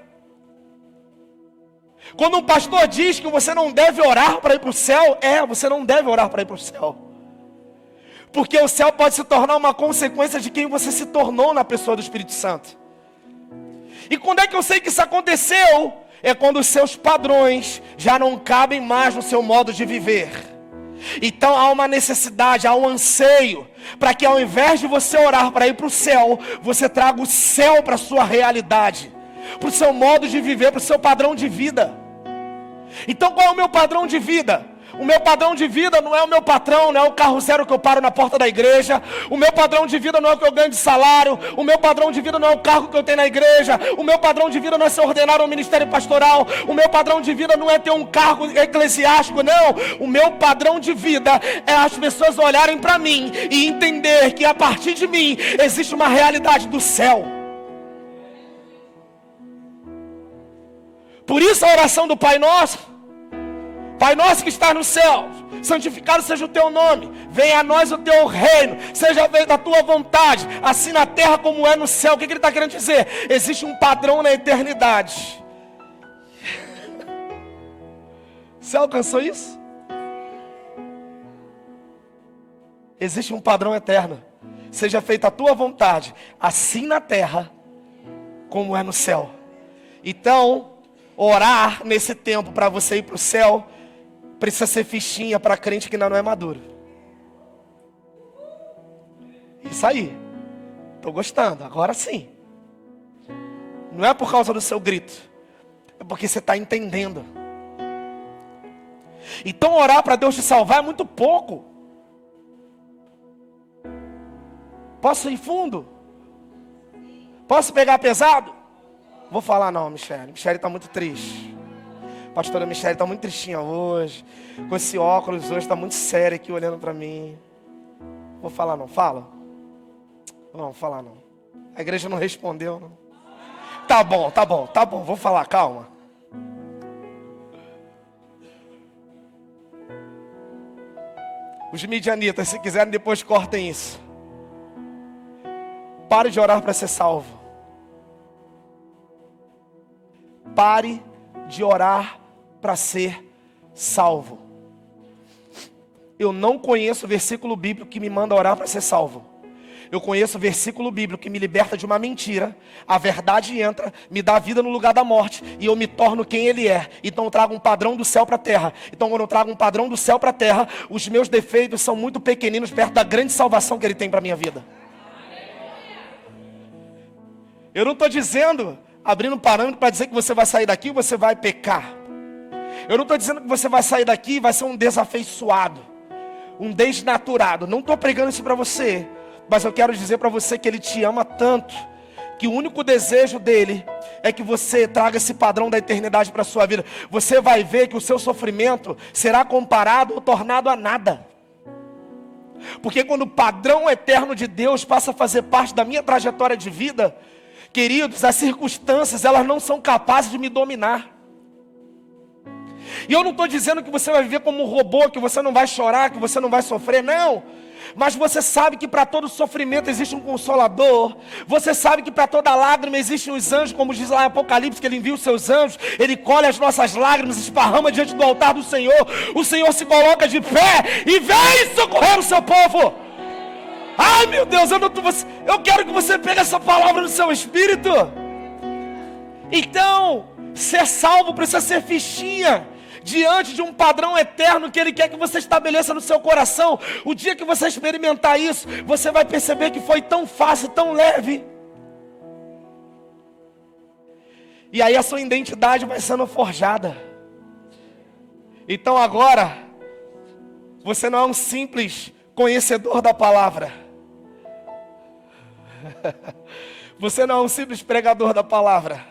Quando um pastor diz que você não deve orar para ir para o céu, você não deve orar para ir para o céu. Porque o céu pode se tornar uma consequência de quem você se tornou na pessoa do Espírito Santo. E quando é que eu sei que isso aconteceu? É quando os seus padrões já não cabem mais no seu modo de viver. Então há uma necessidade, há um anseio, para que ao invés de você orar para ir para o céu, você traga o céu para a sua realidade, para o seu modo de viver, para o seu padrão de vida. Então qual é o meu padrão de vida? O meu padrão de vida não é o meu patrão, não é o carro zero que eu paro na porta da igreja. O meu padrão de vida não é o que eu ganho de salário. O meu padrão de vida não é o carro que eu tenho na igreja. O meu padrão de vida não é ser ordenado ao ministério pastoral. O meu padrão de vida não é ter um cargo eclesiástico, não. O meu padrão de vida é as pessoas olharem para mim e entender que a partir de mim existe uma realidade do céu. Por isso a oração do Pai Nosso: Pai nosso que está no céu, santificado seja o teu nome, venha a nós o teu reino, seja feita a tua vontade, assim na terra como é no céu. O que ele está querendo dizer? Existe um padrão na eternidade. Você alcançou isso? Existe um padrão eterno. Seja feita a tua vontade, assim na terra como é no céu. Então, orar nesse tempo para você ir para o céu precisa ser fichinha para crente que ainda não é maduro. Isso aí. Estou gostando, agora sim. Não é por causa do seu grito, é porque você está entendendo. Então orar para Deus te salvar é muito pouco. Posso ir fundo? Posso pegar pesado? Vou falar não, Michele. Michele está muito triste. Pastora Michele está muito tristinha hoje. Com esse óculos hoje, está muito séria aqui olhando para mim. Vou falar não, fala. Não, vou falar não. A igreja não respondeu, não. Tá bom, vou falar, calma. Os midianitas, se quiserem depois cortem isso. Pare de orar para ser salvo. Pare de orar para ser salvo. Eu não conheço versículo bíblico que me manda orar para ser salvo. Eu conheço versículo bíblico que me liberta de uma mentira. A verdade entra, me dá vida no lugar da morte e eu me torno quem Ele é. Então eu trago um padrão do céu para a terra. Então quando eu trago um padrão do céu para a terra, os meus defeitos são muito pequeninos perto da grande salvação que Ele tem para a minha vida. Eu não estou dizendo, abrindo parâmetro para dizer que você vai sair daqui e você vai pecar. Eu não estou dizendo que você vai sair daqui e vai ser um desafeiçoado, um desnaturado. Não estou pregando isso para você. Mas eu quero dizer para você que Ele te ama tanto, que o único desejo dEle é que você traga esse padrão da eternidade para a sua vida. Você vai ver que o seu sofrimento será comparado ou tornado a nada. Porque quando o padrão eterno de Deus passa a fazer parte da minha trajetória de vida, queridos, as circunstâncias, elas não são capazes de me dominar. E eu não estou dizendo que você vai viver como um robô, que você não vai chorar, que você não vai sofrer, não. Mas você sabe que para todo sofrimento existe um consolador. Você sabe que para toda lágrima existem os anjos, como diz lá em Apocalipse, que Ele envia os seus anjos. Ele colhe as nossas lágrimas, esparrama diante do altar do Senhor. O Senhor se coloca de pé e vem socorrer o seu povo. Ai meu Deus, eu quero que você pegue essa palavra no seu espírito. Então, ser salvo precisa ser fichinha diante de um padrão eterno que Ele quer que você estabeleça no seu coração. O dia que você experimentar isso, você vai perceber que foi tão fácil, tão leve. E aí a sua identidade vai sendo forjada. Então agora, você não é um simples conhecedor da palavra. Você não é um simples pregador da palavra.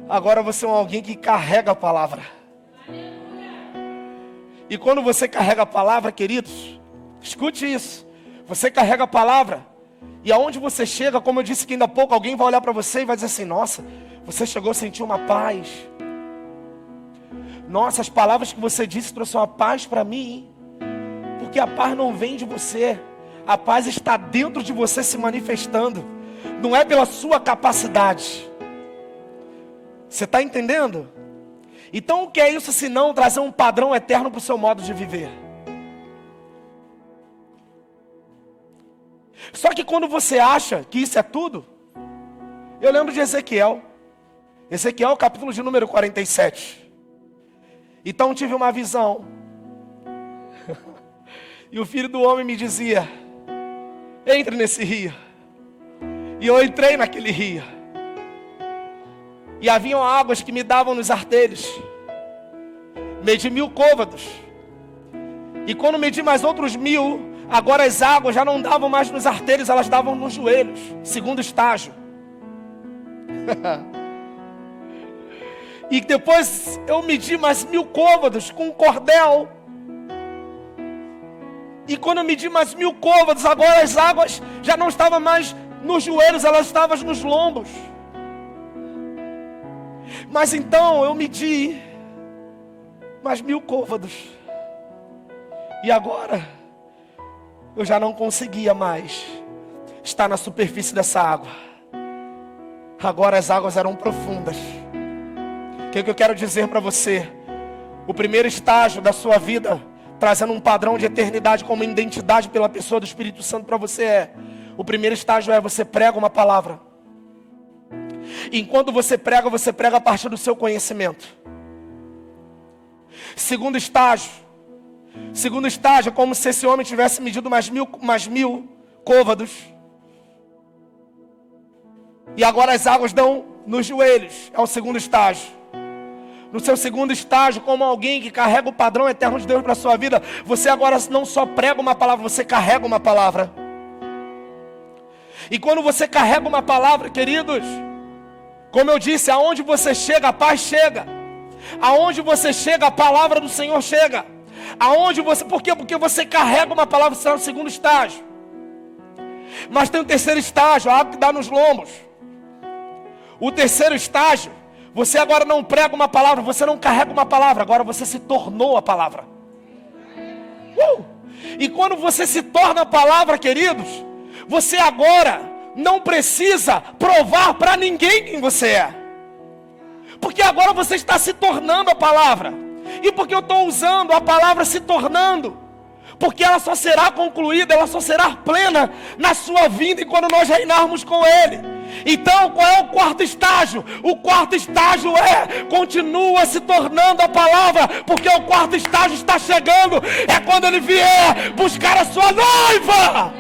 Agora você é alguém que carrega a palavra. E quando você carrega a palavra, queridos, escute isso. Você carrega a palavra. E aonde você chega, como eu disse que ainda há pouco, alguém vai olhar para você e vai dizer assim: nossa, você chegou a sentir uma paz. Nossa, as palavras que você disse trouxeram uma paz para mim. Porque a paz não vem de você. A paz está dentro de você se manifestando. Não é pela sua capacidade. Você está entendendo? Então o que é isso senão trazer um padrão eterno para o seu modo de viver? Só que quando você acha que isso é tudo, eu lembro de Ezequiel. Ezequiel, capítulo de número 47. Então tive uma visão. E o Filho do Homem me dizia: entre nesse rio. E eu entrei naquele rio. E haviam águas que me davam nos artelhos. Medi 1000 côvados. E quando medi mais outros 1000, agora as águas já não davam mais nos artelhos, elas davam nos joelhos. Segundo estágio. E depois eu medi mais 1000 côvados com um cordel. E quando eu medi mais 1000 côvados, agora as águas já não estavam mais nos joelhos, elas estavam nos lombos. Mas então eu medi mais 1000 côvados. E agora eu já não conseguia mais estar na superfície dessa água. Agora as águas eram profundas. O que eu quero dizer para você? O primeiro estágio da sua vida, trazendo um padrão de eternidade como identidade pela pessoa do Espírito Santo para você o primeiro estágio é você prega uma palavra. Enquanto você prega a partir do seu conhecimento. Segundo estágio é como se esse homem tivesse medido mais 1000 côvados. E agora as águas dão nos joelhos. É o segundo estágio. No seu segundo estágio, como alguém que carrega o padrão eterno de Deus para a sua vida, você agora não só prega uma palavra, você carrega uma palavra. E quando você carrega uma palavra, queridos, como eu disse, aonde você chega, a paz chega. Aonde você chega, a palavra do Senhor chega. Por quê? Porque você carrega uma palavra, você está no segundo estágio. Mas tem o terceiro estágio, a água que dá nos lombos. O terceiro estágio, você agora não prega uma palavra, você não carrega uma palavra, agora você se tornou a palavra. E quando você se torna a palavra, queridos, você agora não precisa provar para ninguém quem você é. Porque agora você está se tornando a palavra. E porque eu estou usando a palavra se tornando? Porque ela só será concluída, ela só será plena na sua vinda e quando nós reinarmos com Ele. Então qual é o quarto estágio? O quarto estágio continua se tornando a palavra. Porque o quarto estágio está chegando. É quando Ele vier buscar a sua noiva.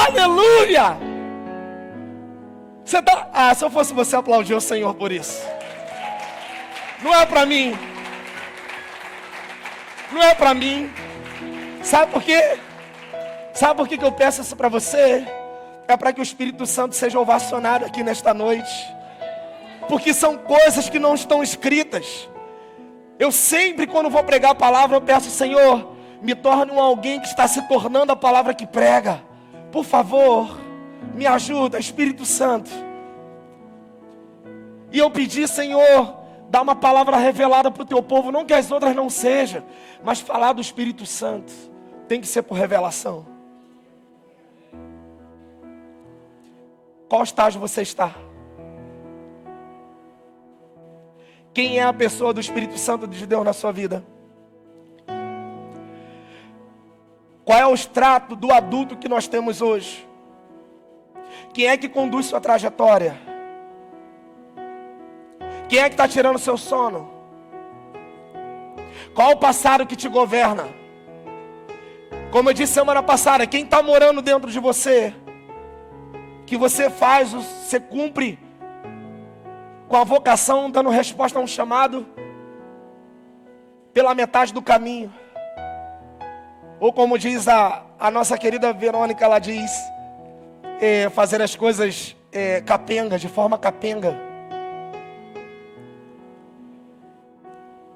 Aleluia! Se eu fosse você, aplaudir o Senhor por isso. Não é para mim. Não é para mim. Sabe por quê? Sabe por que eu peço isso para você? É para que o Espírito Santo seja ovacionado aqui nesta noite. Porque são coisas que não estão escritas. Eu sempre, quando vou pregar a palavra, eu peço: Senhor, me torne alguém que está se tornando a palavra que prega. Por favor, me ajuda, Espírito Santo. E eu pedi: Senhor, dá uma palavra revelada para o teu povo. Não que as outras não sejam, mas falar do Espírito Santo tem que ser por revelação. Qual estágio você está? Quem é a pessoa do Espírito Santo de Deus na sua vida? Qual é o extrato do adulto que nós temos hoje? Quem é que conduz sua trajetória? Quem é que está tirando seu sono? Qual o passado que te governa? Como eu disse semana passada, quem está morando dentro de você? Que você faz, você cumpre com a vocação, dando resposta a um chamado pela metade do caminho. Ou como diz a nossa querida Verônica, ela diz, fazer as coisas capenga, de forma capenga.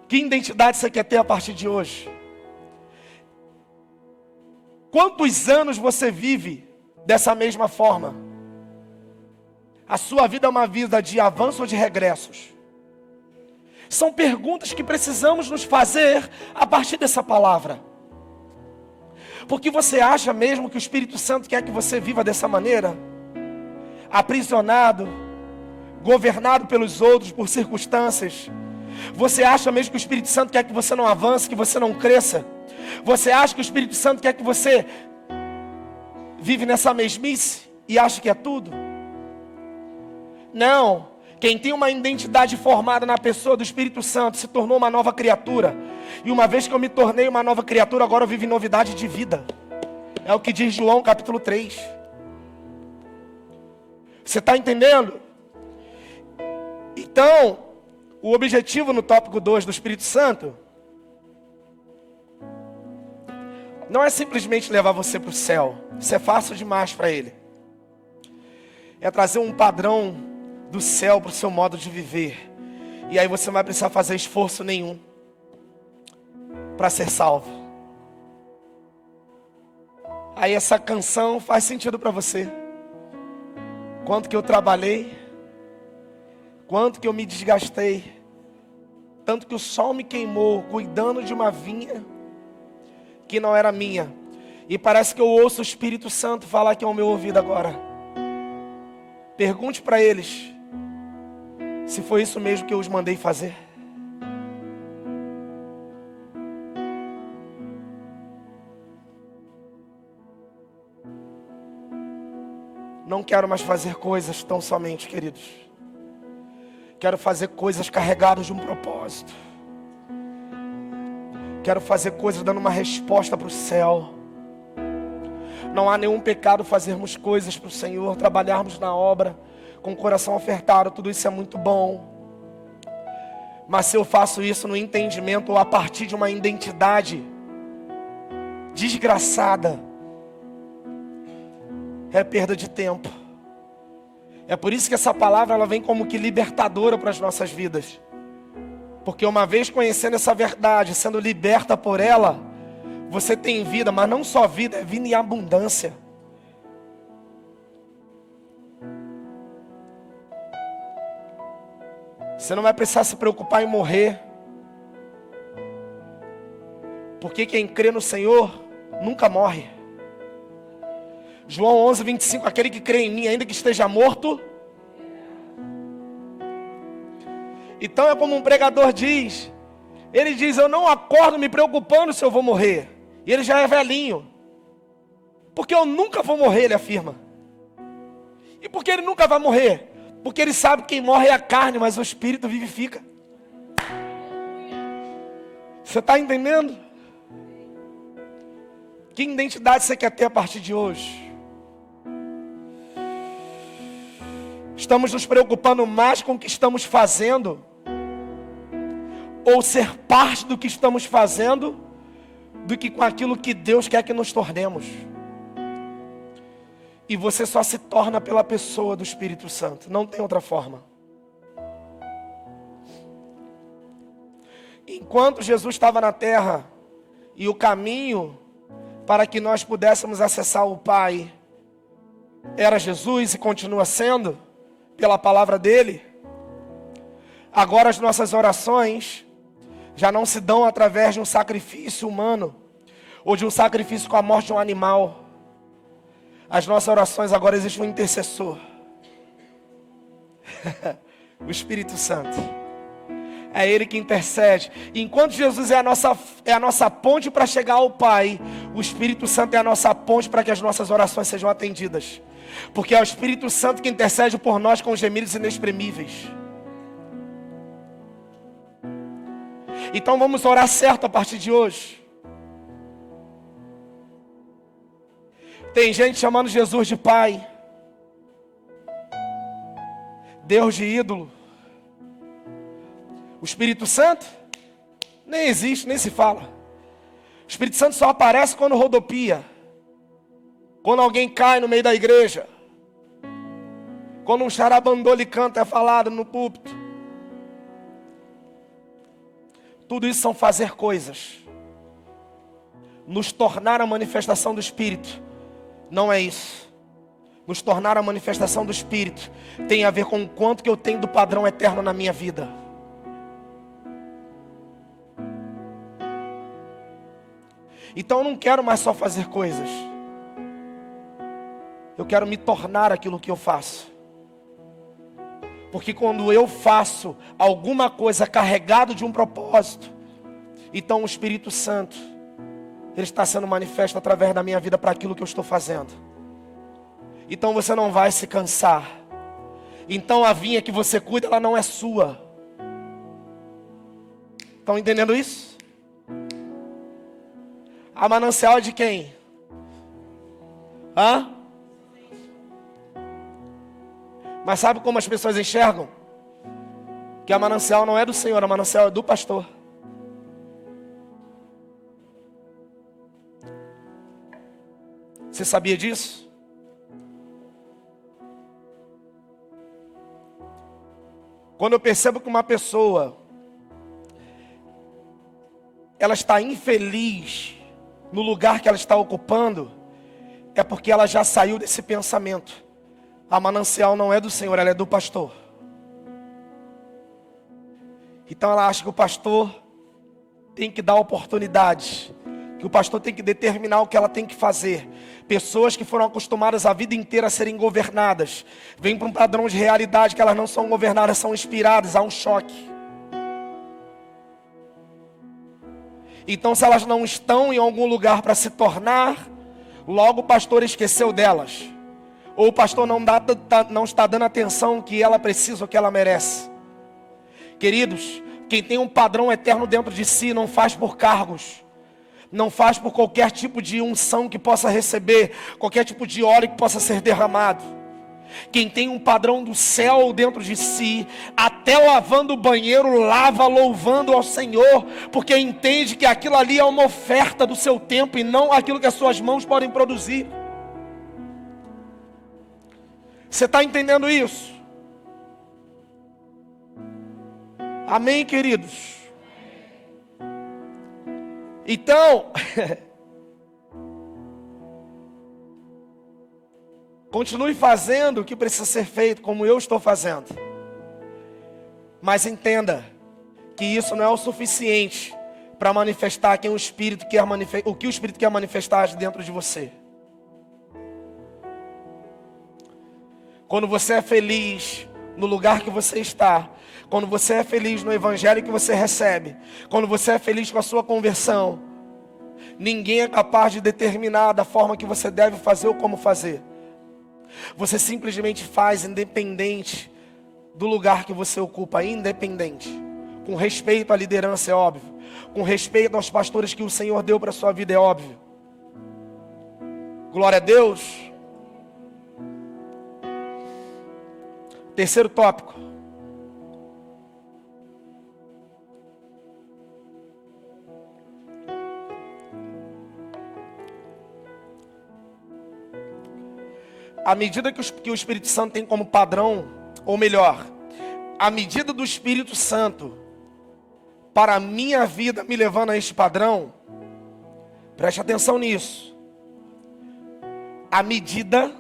Que identidade você quer ter a partir de hoje? Quantos anos você vive dessa mesma forma? A sua vida é uma vida de avanço ou de regressos? São perguntas que precisamos nos fazer a partir dessa palavra. Porque você acha mesmo que o Espírito Santo quer que você viva dessa maneira? Aprisionado, governado pelos outros, por circunstâncias. Você acha mesmo que o Espírito Santo quer que você não avance, que você não cresça? Você acha que o Espírito Santo quer que você vive nessa mesmice e acha que é tudo? Não. Quem tem uma identidade formada na pessoa do Espírito Santo se tornou uma nova criatura. E uma vez que eu me tornei uma nova criatura, agora eu vivo em novidade de vida. É o que diz João capítulo 3. Você está entendendo? Então, o objetivo no tópico 2 do Espírito Santo não é simplesmente levar você para o céu. Isso é fácil demais para ele. É trazer um padrão do céu para o seu modo de viver. E aí você não vai precisar fazer esforço nenhum para ser salvo. Aí essa canção faz sentido para você. Quanto que eu trabalhei, quanto que eu me desgastei, tanto que o sol me queimou cuidando de uma vinha que não era minha. E parece que eu ouço o Espírito Santo falar aqui ao meu ouvido agora. Pergunte para eles se foi isso mesmo que eu os mandei fazer. Não quero mais fazer coisas tão somente, queridos. Quero fazer coisas carregadas de um propósito. Quero fazer coisas dando uma resposta para o céu. Não há nenhum pecado fazermos coisas para o Senhor, trabalharmos na obra com o coração ofertado, tudo isso é muito bom. Mas se eu faço isso no entendimento ou a partir de uma identidade desgraçada, é perda de tempo. É por isso que essa palavra ela vem como que libertadora para as nossas vidas. Porque uma vez conhecendo essa verdade, sendo liberta por ela, você tem vida, mas não só vida, é vida em abundância. Você não vai precisar se preocupar em morrer. Porque quem crê no Senhor nunca morre. João 11:25, aquele que crê em mim, ainda que esteja morto. Então é como um pregador diz. Ele diz, eu não acordo me preocupando se eu vou morrer. E ele já é velhinho. Porque eu nunca vou morrer, ele afirma. E por que ele nunca vai morrer? Porque ele sabe que quem morre é a carne, mas o espírito vivifica. Você está entendendo? Que identidade você quer ter a partir de hoje? Estamos nos preocupando mais com o que estamos fazendo, ou ser parte do que estamos fazendo, do que com aquilo que Deus quer que nos tornemos. E você só se torna pela pessoa do Espírito Santo, não tem outra forma. Enquanto Jesus estava na terra, e o caminho para que nós pudéssemos acessar o Pai era Jesus e continua sendo, pela palavra dele, agora as nossas orações já não se dão através de um sacrifício humano, ou de um sacrifício com a morte de um animal. As nossas orações agora existe um intercessor. O Espírito Santo. É Ele que intercede. E enquanto Jesus é a nossa ponte para chegar ao Pai, o Espírito Santo é a nossa ponte para que as nossas orações sejam atendidas. Porque é o Espírito Santo que intercede por nós com gemidos inexprimíveis. Então vamos orar certo a partir de hoje. Tem gente chamando Jesus de Pai, Deus de ídolo. O Espírito Santo nem existe, nem se fala. O Espírito Santo só aparece quando rodopia, quando alguém cai no meio da igreja, quando um charabandole canta é falado no púlpito. Tudo isso são fazer coisas. Nos tornar a manifestação do Espírito não é isso. Nos tornar a manifestação do Espírito tem a ver com o quanto que eu tenho do padrão eterno na minha vida. Então eu não quero mais só fazer coisas. Eu quero me tornar aquilo que eu faço. Porque quando eu faço alguma coisa carregado de um propósito, então o Espírito Santo, Ele está sendo manifesto através da minha vida para aquilo que eu estou fazendo. Então você não vai se cansar. Então a vinha que você cuida, ela não é sua. Estão entendendo isso? A manancial é de quem? Hã? Mas sabe como as pessoas enxergam? Que a manancial não é do Senhor, a manancial é do pastor. Você sabia disso? Quando eu percebo que uma pessoa ela está infeliz no lugar que ela está ocupando, é porque ela já saiu desse pensamento. A manancial não é do Senhor, ela é do pastor. Então ela acha que o pastor tem que dar oportunidade, que o pastor tem que determinar o que ela tem que fazer. Pessoas que foram acostumadas a vida inteira a serem governadas, vêm para um padrão de realidade que elas não são governadas, são inspiradas, há um choque. Então se elas não estão em algum lugar para se tornar, logo o pastor esqueceu delas. Ou o pastor não está dando atenção que ela precisa, ou que ela merece. Queridos, quem tem um padrão eterno dentro de si não faz por cargos. Não faz por qualquer tipo de unção que possa receber, qualquer tipo de óleo que possa ser derramado. Quem tem um padrão do céu dentro de si, até lavando o banheiro, lava louvando ao Senhor, porque entende que aquilo ali é uma oferta do seu tempo e não aquilo que as suas mãos podem produzir. Você está entendendo isso? Amém, queridos? Então, continue fazendo o que precisa ser feito, como eu estou fazendo. Mas entenda que isso não é o suficiente para manifestar quem o Espírito quer o que o Espírito quer manifestar dentro de você. Quando você é feliz no lugar que você está, quando você é feliz no evangelho que você recebe, quando você é feliz com a sua conversão, ninguém é capaz de determinar da forma que você deve fazer ou como fazer. Você simplesmente faz independente do lugar que você ocupa, independente. Com respeito à liderança, é óbvio. Com respeito aos pastores que o Senhor deu para a sua vida, é óbvio. Glória a Deus. Terceiro tópico. A medida que o Espírito Santo tem como padrão, ou melhor, a medida do Espírito Santo para a minha vida me levando a este padrão, preste atenção nisso. A medida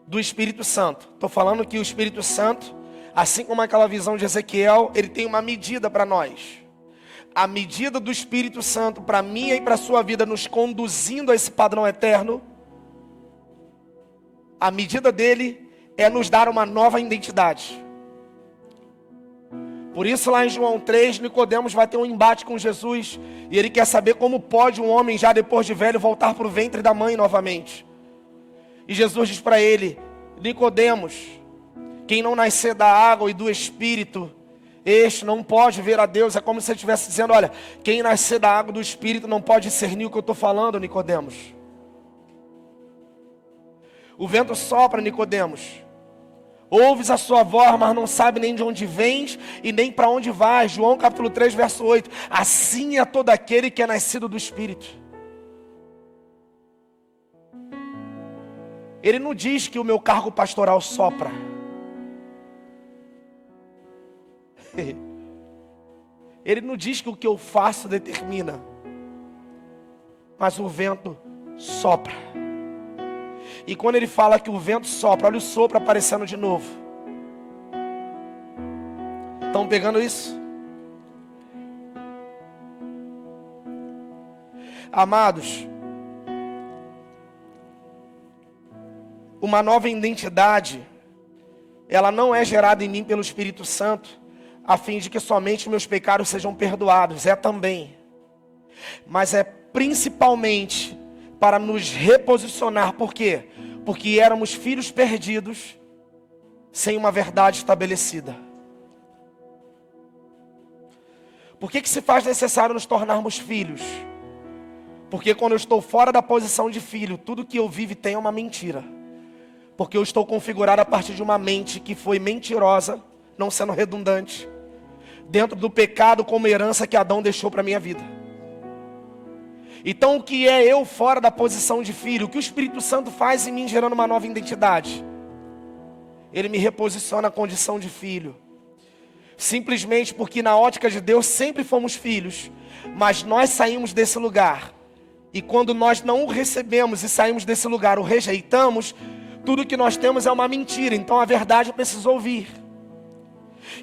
do Espírito Santo. Estou falando que o Espírito Santo, assim como aquela visão de Ezequiel, ele tem uma medida para nós. A medida do Espírito Santo para mim e para a sua vida, nos conduzindo a esse padrão eterno, a medida dele é nos dar uma nova identidade. Por isso lá em João 3, Nicodemos vai ter um embate com Jesus. E ele quer saber como pode um homem já depois de velho voltar para o ventre da mãe novamente. E Jesus diz para ele: Nicodemos, quem não nascer da água e do Espírito, este não pode ver a Deus. É como se ele estivesse dizendo: olha, quem nascer da água e do Espírito não pode discernir o que eu estou falando, Nicodemos. O vento sopra, Nicodemos. Ouves a sua voz, mas não sabe nem de onde vens e nem para onde vais. João capítulo 3, verso 8. Assim é todo aquele que é nascido do Espírito. Ele não diz que o meu cargo pastoral sopra. Ele não diz que o que eu faço determina. Mas o vento sopra. E quando ele fala que o vento sopra, olha o sopro aparecendo de novo. Estão pegando isso? Amados, uma nova identidade, ela não é gerada em mim pelo Espírito Santo, a fim de que somente meus pecados sejam perdoados. É também. Mas é principalmente para nos reposicionar. Por quê? Porque éramos filhos perdidos, sem uma verdade estabelecida. Por que se faz necessário nos tornarmos filhos? Porque quando eu estou fora da posição de filho, tudo que eu vivo e tenho é uma mentira. Porque eu estou configurado a partir de uma mente que foi mentirosa, não sendo redundante, dentro do pecado como herança que Adão deixou para a minha vida. Então o que é eu fora da posição de filho? O que o Espírito Santo faz em mim, gerando uma nova identidade? Ele me reposiciona na condição de filho. Simplesmente porque na ótica de Deus sempre fomos filhos, mas nós saímos desse lugar. E quando nós não o recebemos e saímos desse lugar, o rejeitamos, tudo que nós temos é uma mentira. Então a verdade precisa ouvir.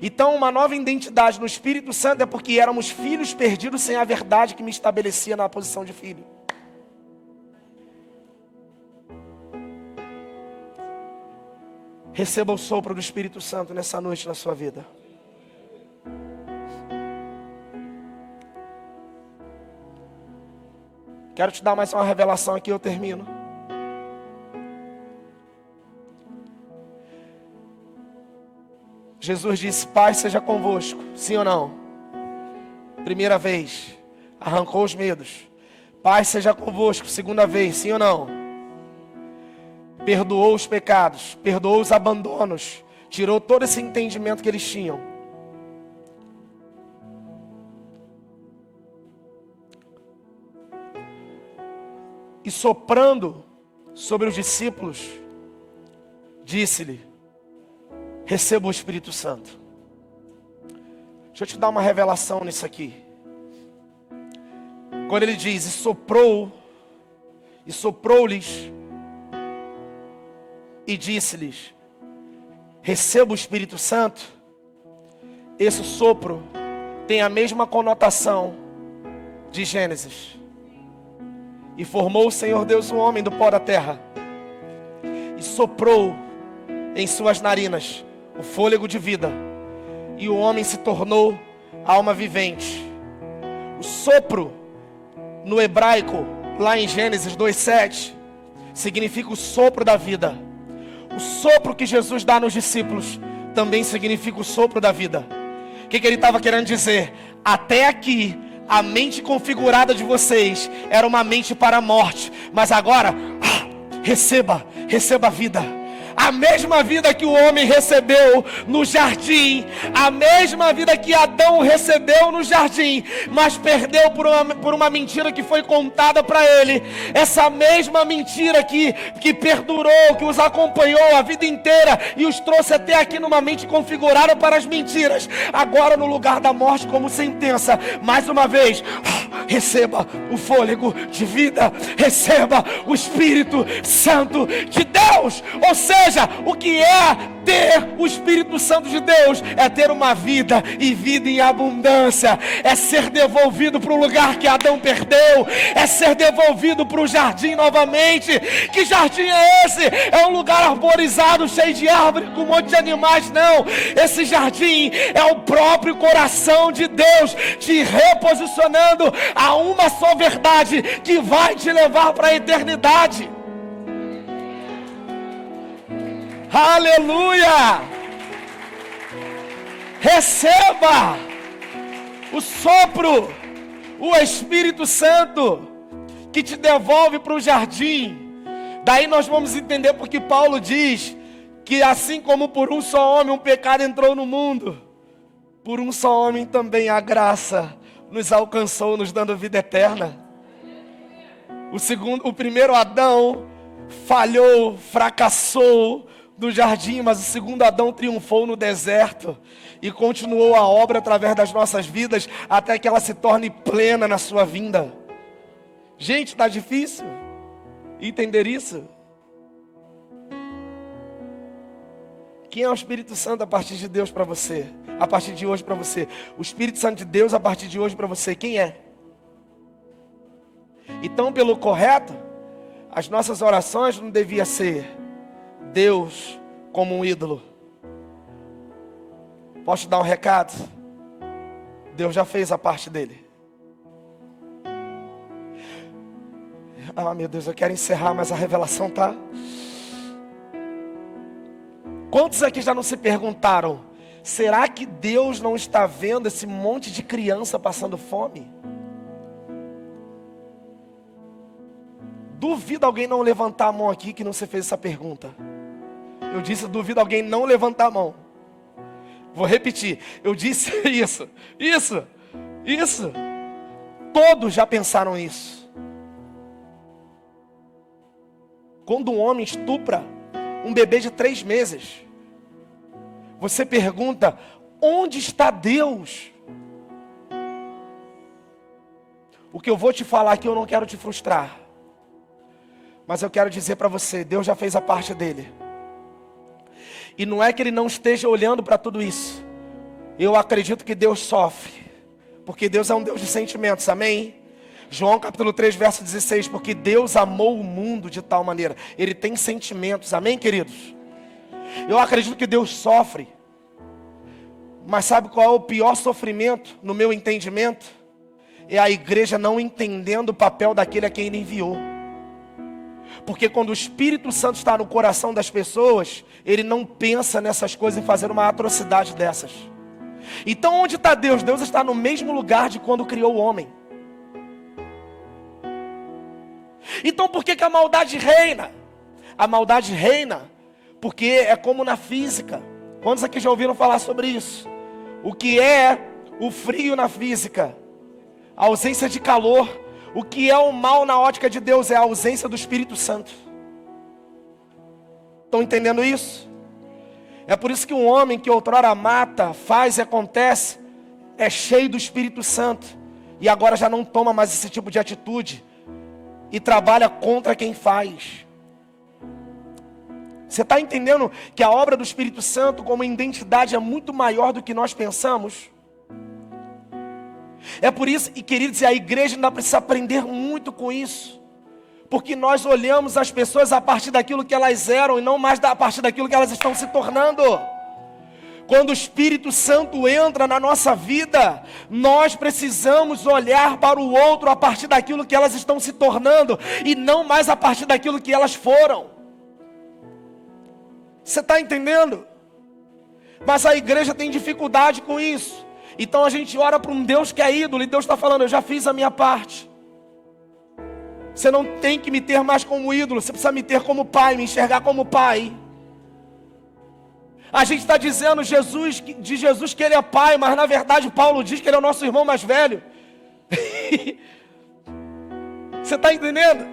Então uma nova identidade no Espírito Santo é porque éramos filhos perdidos sem a verdade que me estabelecia na posição de filho. Receba o sopro do Espírito Santo nessa noite na sua vida. Quero te dar mais uma revelação aqui, eu termino. Jesus disse: Pai seja convosco, sim ou não? Primeira vez, arrancou os medos. Pai seja convosco, segunda vez, sim ou não? Perdoou os pecados, perdoou os abandonos, tirou todo esse entendimento que eles tinham. E soprando sobre os discípulos, disse-lhe: receba o Espírito Santo. Deixa eu te dar uma revelação nisso aqui. Quando ele diz: e soprou-lhes, e disse-lhes: receba o Espírito Santo. Esse sopro tem a mesma conotação de Gênesis. E formou o Senhor Deus o homem do pó da terra, e soprou em suas narinas o fôlego de vida, e o homem se tornou alma vivente. O sopro no hebraico, lá em Gênesis 2:7, significa o sopro da vida. O sopro que Jesus dá nos discípulos também significa o sopro da vida. O que ele estava querendo dizer? Até aqui a mente configurada de vocês era uma mente para a morte, mas agora receba a vida. A mesma vida que o homem recebeu no jardim, a mesma vida que Adão recebeu no jardim, mas perdeu por uma mentira que foi contada para ele. Essa mesma mentira que perdurou, que os acompanhou a vida inteira e os trouxe até aqui numa mente configurada para as mentiras, agora no lugar da morte como sentença, mais uma vez, receba o fôlego de vida, receba o Espírito Santo de Deus. Ou seja, o que é ter o Espírito Santo de Deus? É ter uma vida e vida em abundância, é ser devolvido para o lugar que Adão perdeu, é ser devolvido para o jardim novamente. Que jardim é esse? É um lugar arborizado, cheio de árvore, com um monte de animais? Não, esse jardim é o próprio coração de Deus te reposicionando a uma só verdade que vai te levar para a eternidade. Aleluia! Receba o sopro, o Espírito Santo que te devolve para o jardim. Daí nós vamos entender porque Paulo diz que assim como por um só homem um pecado entrou no mundo, por um só homem também a graça nos alcançou, nos dando vida eterna. O primeiro Adão falhou, fracassou no jardim, mas o segundo Adão triunfou no deserto e continuou a obra através das nossas vidas até que ela se torne plena na sua vinda. Gente, está difícil entender isso? Quem é o Espírito Santo a partir de Deus para você? A partir de hoje para você? O Espírito Santo de Deus a partir de hoje para você, quem é? Então, pelo correto, as nossas orações não deviam ser Deus como um ídolo. Posso te dar um recado? Deus já fez a parte dele. Ah, meu Deus, eu quero encerrar, mas a revelação tá. Quantos aqui já não se perguntaram: será que Deus não está vendo esse monte de criança passando fome? Duvido alguém não levantar a mão aqui que não se fez essa pergunta. Eu disse, duvido alguém não levantar a mão. Vou repetir, eu disse isso. Todos já pensaram nisso. Quando um homem estupra um bebê de 3 meses, você pergunta: onde está Deus? O que eu vou te falar aqui, eu não quero te frustrar, mas eu quero dizer para você, Deus já fez a parte dele. E não é que ele não esteja olhando para tudo isso. Eu acredito que Deus sofre, porque Deus é um Deus de sentimentos, amém? João capítulo 3, verso 16, porque Deus amou o mundo de tal maneira. Ele tem sentimentos, amém, queridos? Eu acredito que Deus sofre. Mas sabe qual é o pior sofrimento, no meu entendimento? É a igreja não entendendo o papel daquele a quem ele enviou. Porque quando o Espírito Santo está no coração das pessoas, ele não pensa nessas coisas, em fazer uma atrocidade dessas. Então onde está Deus? Deus está no mesmo lugar de quando criou o homem. Então por que a maldade reina? A maldade reina porque é como na física. Quantos aqui já ouviram falar sobre isso? O que é o frio na física? A ausência de calor. O que é o mal na ótica de Deus? É a ausência do Espírito Santo. Estão entendendo isso? É por isso que um homem que outrora mata, faz e acontece, é cheio do Espírito Santo, e agora já não toma mais esse tipo de atitude, e trabalha contra quem faz. Você está entendendo que a obra do Espírito Santo como identidade é muito maior do que nós pensamos? É por isso, e queridos, a igreja ainda precisa aprender muito com isso. Porque nós olhamos as pessoas a partir daquilo que elas eram e não mais a partir daquilo que elas estão se tornando. Quando o Espírito Santo entra na nossa vida, nós precisamos olhar para o outro a partir daquilo que elas estão se tornando e não mais a partir daquilo que elas foram. Você está entendendo? Mas a igreja tem dificuldade com isso. Então a gente ora para um Deus que é ídolo, e Deus está falando: eu já fiz a minha parte. Você não tem que me ter mais como ídolo, você precisa me ter como pai, me enxergar como pai. A gente está dizendo de Jesus que ele é pai, mas na verdade Paulo diz que ele é o nosso irmão mais velho. Você está entendendo?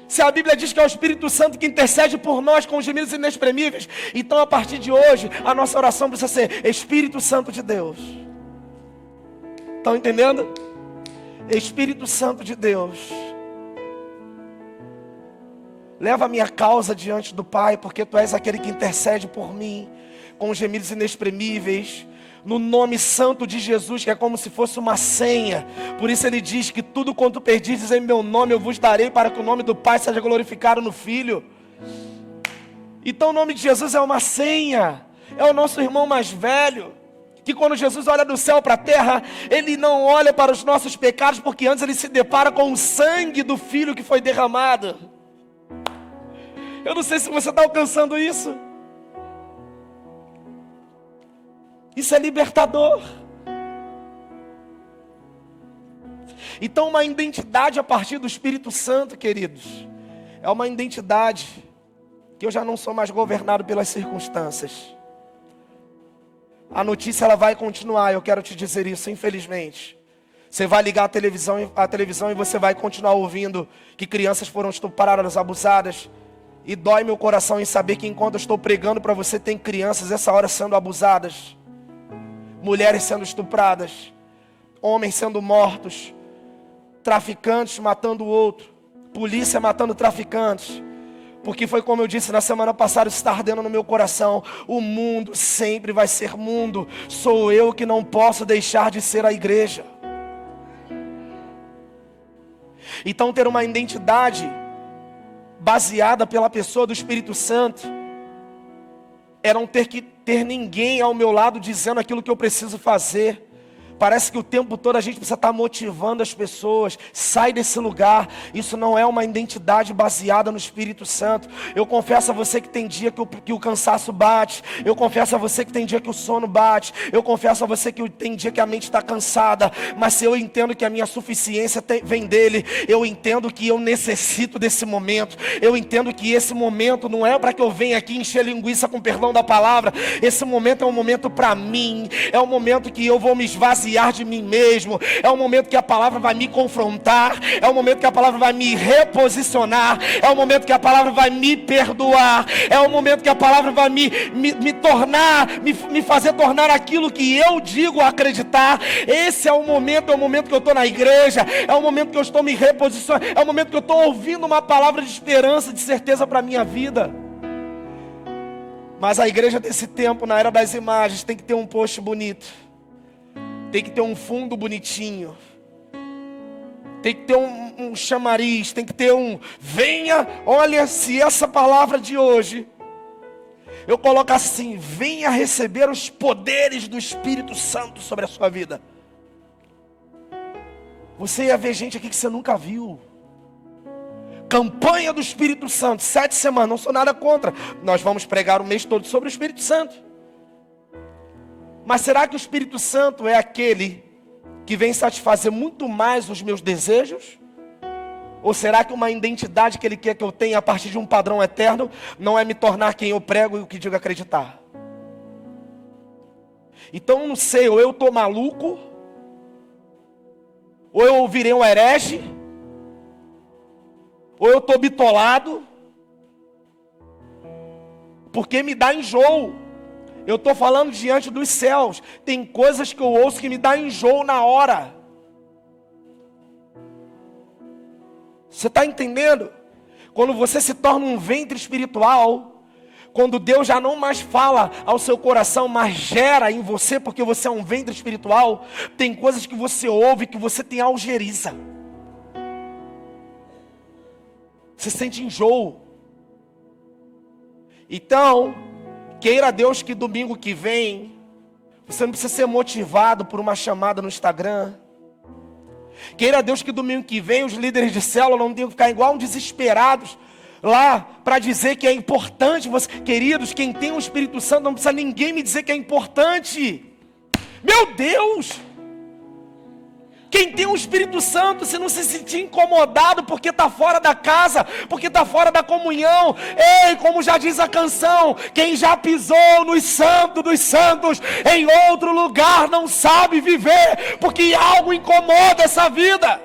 Se a Bíblia diz que é o Espírito Santo que intercede por nós com gemidos inexprimíveis, então a partir de hoje a nossa oração precisa ser: Espírito Santo de Deus. Estão entendendo? Espírito Santo de Deus, leva a minha causa diante do Pai, porque Tu és aquele que intercede por mim, com gemidos inexprimíveis, no nome santo de Jesus, que é como se fosse uma senha. Por isso Ele diz que tudo quanto perdizes em meu nome, eu vos darei, para que o nome do Pai seja glorificado no Filho. Então o nome de Jesus é uma senha, é o nosso irmão mais velho, que quando Jesus olha do céu para a terra, Ele não olha para os nossos pecados, porque antes Ele se depara com o sangue do Filho que foi derramado. Eu não sei se você está alcançando isso. Isso é libertador. Então uma identidade a partir do Espírito Santo, queridos, é uma identidade que eu já não sou mais governado pelas circunstâncias. A notícia ela vai continuar, eu quero te dizer isso, infelizmente. Você vai ligar a televisão e você vai continuar ouvindo que crianças foram estupradas, abusadas. E dói meu coração em saber que enquanto eu estou pregando para você, tem crianças essa hora sendo abusadas, mulheres sendo estupradas, homens sendo mortos, traficantes matando o outro, polícia matando traficantes. Porque foi como eu disse na semana passada, isso está ardendo no meu coração. O mundo sempre vai ser mundo. Sou eu que não posso deixar de ser a igreja. Então ter uma identidade baseada pela pessoa do Espírito Santo é não ter que ter ninguém ao meu lado dizendo aquilo que eu preciso fazer. Parece que o tempo todo a gente precisa estar motivando as pessoas. Sai desse lugar. Isso não é uma identidade baseada no Espírito Santo. Eu confesso a você que tem dia que o cansaço bate. Eu confesso a você que tem dia que o sono bate. Eu confesso a você que tem dia que a mente está cansada. Mas se eu entendo que a minha suficiência vem dele, eu entendo que eu necessito desse momento. Eu entendo que esse momento não é para que eu venha aqui encher linguiça, com perdão da palavra. Esse momento é um momento para mim. É um momento que eu vou me esvaziar de mim mesmo. É o momento que a palavra vai me confrontar. É o momento que a palavra vai me reposicionar. É o momento que a palavra vai me perdoar. É o momento que a palavra vai me fazer tornar aquilo que eu digo acreditar. Esse é o momento que eu estou na igreja. É o momento que eu estou me reposicionando. É o momento que eu estou ouvindo uma palavra de esperança, de certeza para a minha vida. Mas a igreja desse tempo, na era das imagens, tem que ter um post bonito. Tem que ter um fundo bonitinho. Tem que ter um chamariz. Tem que ter venha, olha, se essa palavra de hoje eu coloco assim: venha receber os poderes do Espírito Santo sobre a sua vida. Você ia ver gente aqui que você nunca viu. Campanha do Espírito Santo, 7 semanas, não sou nada contra. Nós vamos pregar o mês todo sobre o Espírito Santo. Mas será que o Espírito Santo é aquele que vem satisfazer muito mais os meus desejos? Ou será que uma identidade que Ele quer que eu tenha a partir de um padrão eterno não é me tornar quem eu prego e o que digo acreditar? Então não sei, ou eu estou maluco, ou eu virei um herege, ou eu estou bitolado, porque me dá enjoo. Eu estou falando diante dos céus. Tem coisas que eu ouço que me dá enjoo na hora. Você está entendendo? Quando você se torna um ventre espiritual, quando Deus já não mais fala ao seu coração, mas gera em você, porque você é um ventre espiritual, tem coisas que você ouve que você tem algeriza. Você sente enjoo. Então, queira Deus que domingo que vem, você não precisa ser motivado por uma chamada no Instagram. Queira Deus que domingo que vem os líderes de célula não tenham que ficar igual desesperados lá para dizer que é importante. Queridos, quem tem o Espírito Santo não precisa ninguém me dizer que é importante. Meu Deus! Quem tem o Espírito Santo, se não se sentir incomodado porque está fora da casa, porque está fora da comunhão, ei, como já diz a canção, quem já pisou nos santos dos santos, em outro lugar não sabe viver, porque algo incomoda essa vida.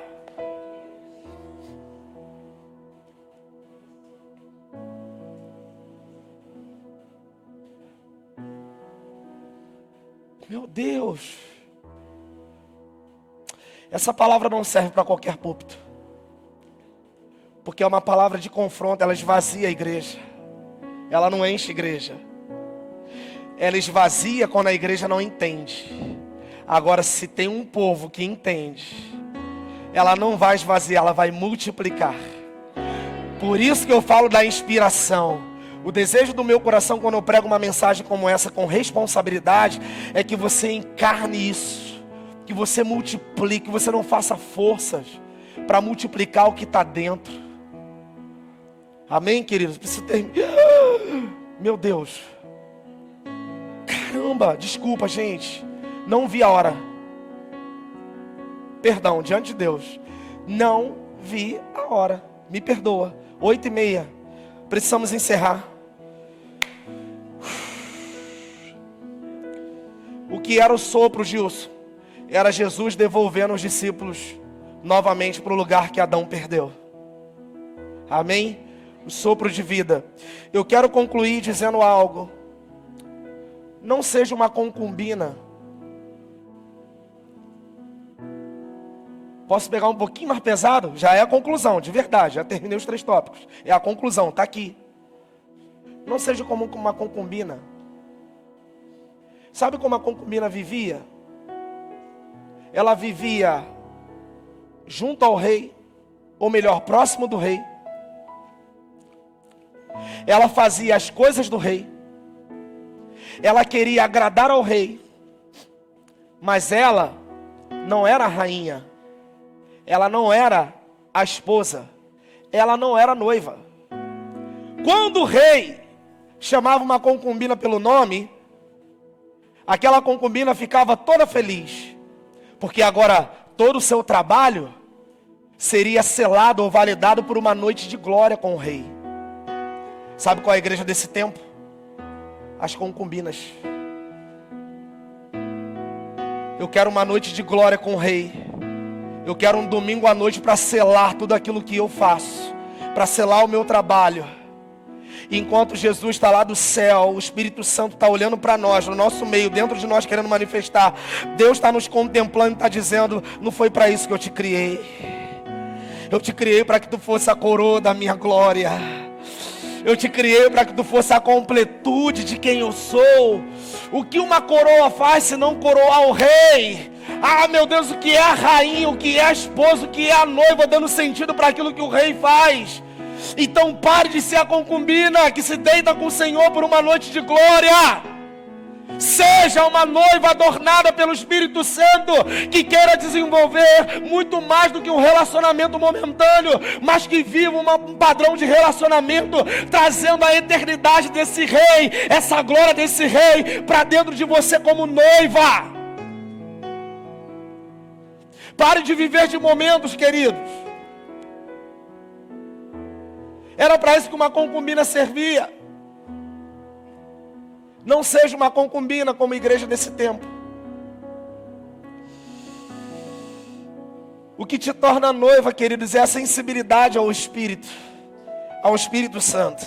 Meu Deus! Essa palavra não serve para qualquer púlpito, porque é uma palavra de confronto. Ela esvazia a igreja, ela não enche a igreja. Ela esvazia quando a igreja não entende. Agora, se tem um povo que entende, ela não vai esvaziar, ela vai multiplicar. Por isso que eu falo da inspiração. O desejo do meu coração quando eu prego uma mensagem como essa com responsabilidade é que você encarne isso, que você multiplique, que você não faça forças para multiplicar o que está dentro. Amém, queridos? Preciso terminar. Meu Deus. Caramba, desculpa, gente. Não vi a hora. Perdão, diante de Deus. Não vi a hora. Me perdoa. 8h30. Precisamos encerrar. O que era o sopro, Gilson? Era Jesus devolvendo os discípulos novamente para o lugar que Adão perdeu. Amém? O sopro de vida. Eu quero concluir dizendo algo. Não seja uma concubina. Posso pegar um pouquinho mais pesado? Já é a conclusão, de verdade. Já terminei os 3 tópicos. É a conclusão, está aqui. Não seja como uma concubina. Sabe como a concubina vivia? Ela vivia junto ao rei, ou melhor, próximo do rei. Ela fazia as coisas do rei. Ela queria agradar ao rei. Mas ela não era a rainha. Ela não era a esposa. Ela não era a noiva. Quando o rei chamava uma concubina pelo nome, aquela concubina ficava toda feliz, porque agora todo o seu trabalho seria selado ou validado por uma noite de glória com o rei. Sabe qual é a igreja desse tempo? As concubinas. Eu quero uma noite de glória com o rei. Eu quero um domingo à noite para selar tudo aquilo que eu faço, para selar o meu trabalho. E enquanto Jesus está lá do céu, o Espírito Santo está olhando para nós, no nosso meio, dentro de nós, querendo manifestar. Deus está nos contemplando e está dizendo: não foi para isso que eu te criei. Eu te criei para que tu fosse a coroa da minha glória. Eu te criei para que tu fosse a completude de quem eu sou. O que uma coroa faz se não coroar o rei? Ah, meu Deus, o que é a rainha, o que é a esposa, o que é a noiva, dando sentido para aquilo que o rei faz. Então pare de ser a concubina que se deita com o Senhor por uma noite de glória. Seja uma noiva adornada pelo Espírito Santo, que queira desenvolver muito mais do que um relacionamento momentâneo, mas que viva um padrão de relacionamento, trazendo a eternidade desse rei, essa glória desse rei para dentro de você como noiva. Pare de viver de momentos, queridos. Era para isso que uma concubina servia. Não seja uma concubina como a igreja desse tempo. O que te torna noiva, queridos, é a sensibilidade ao Espírito Santo.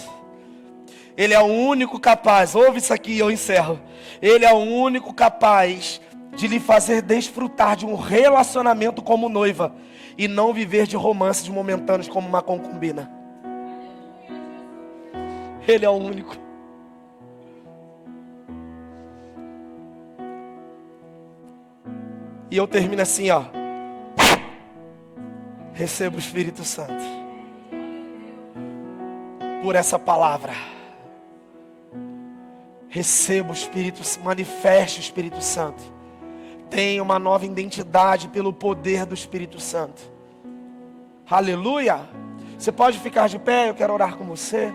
Ele é o único capaz, ouve isso aqui e eu encerro. Ele é o único capaz de lhe fazer desfrutar de um relacionamento como noiva e não viver de romances momentâneos como uma concubina. Ele é o único. E eu termino assim, ó. Receba o Espírito Santo por essa palavra. Receba o Espírito, manifeste o Espírito Santo. Tenha uma nova identidade pelo poder do Espírito Santo. Aleluia. Você pode ficar de pé, eu quero orar com você.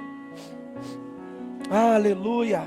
Aleluia.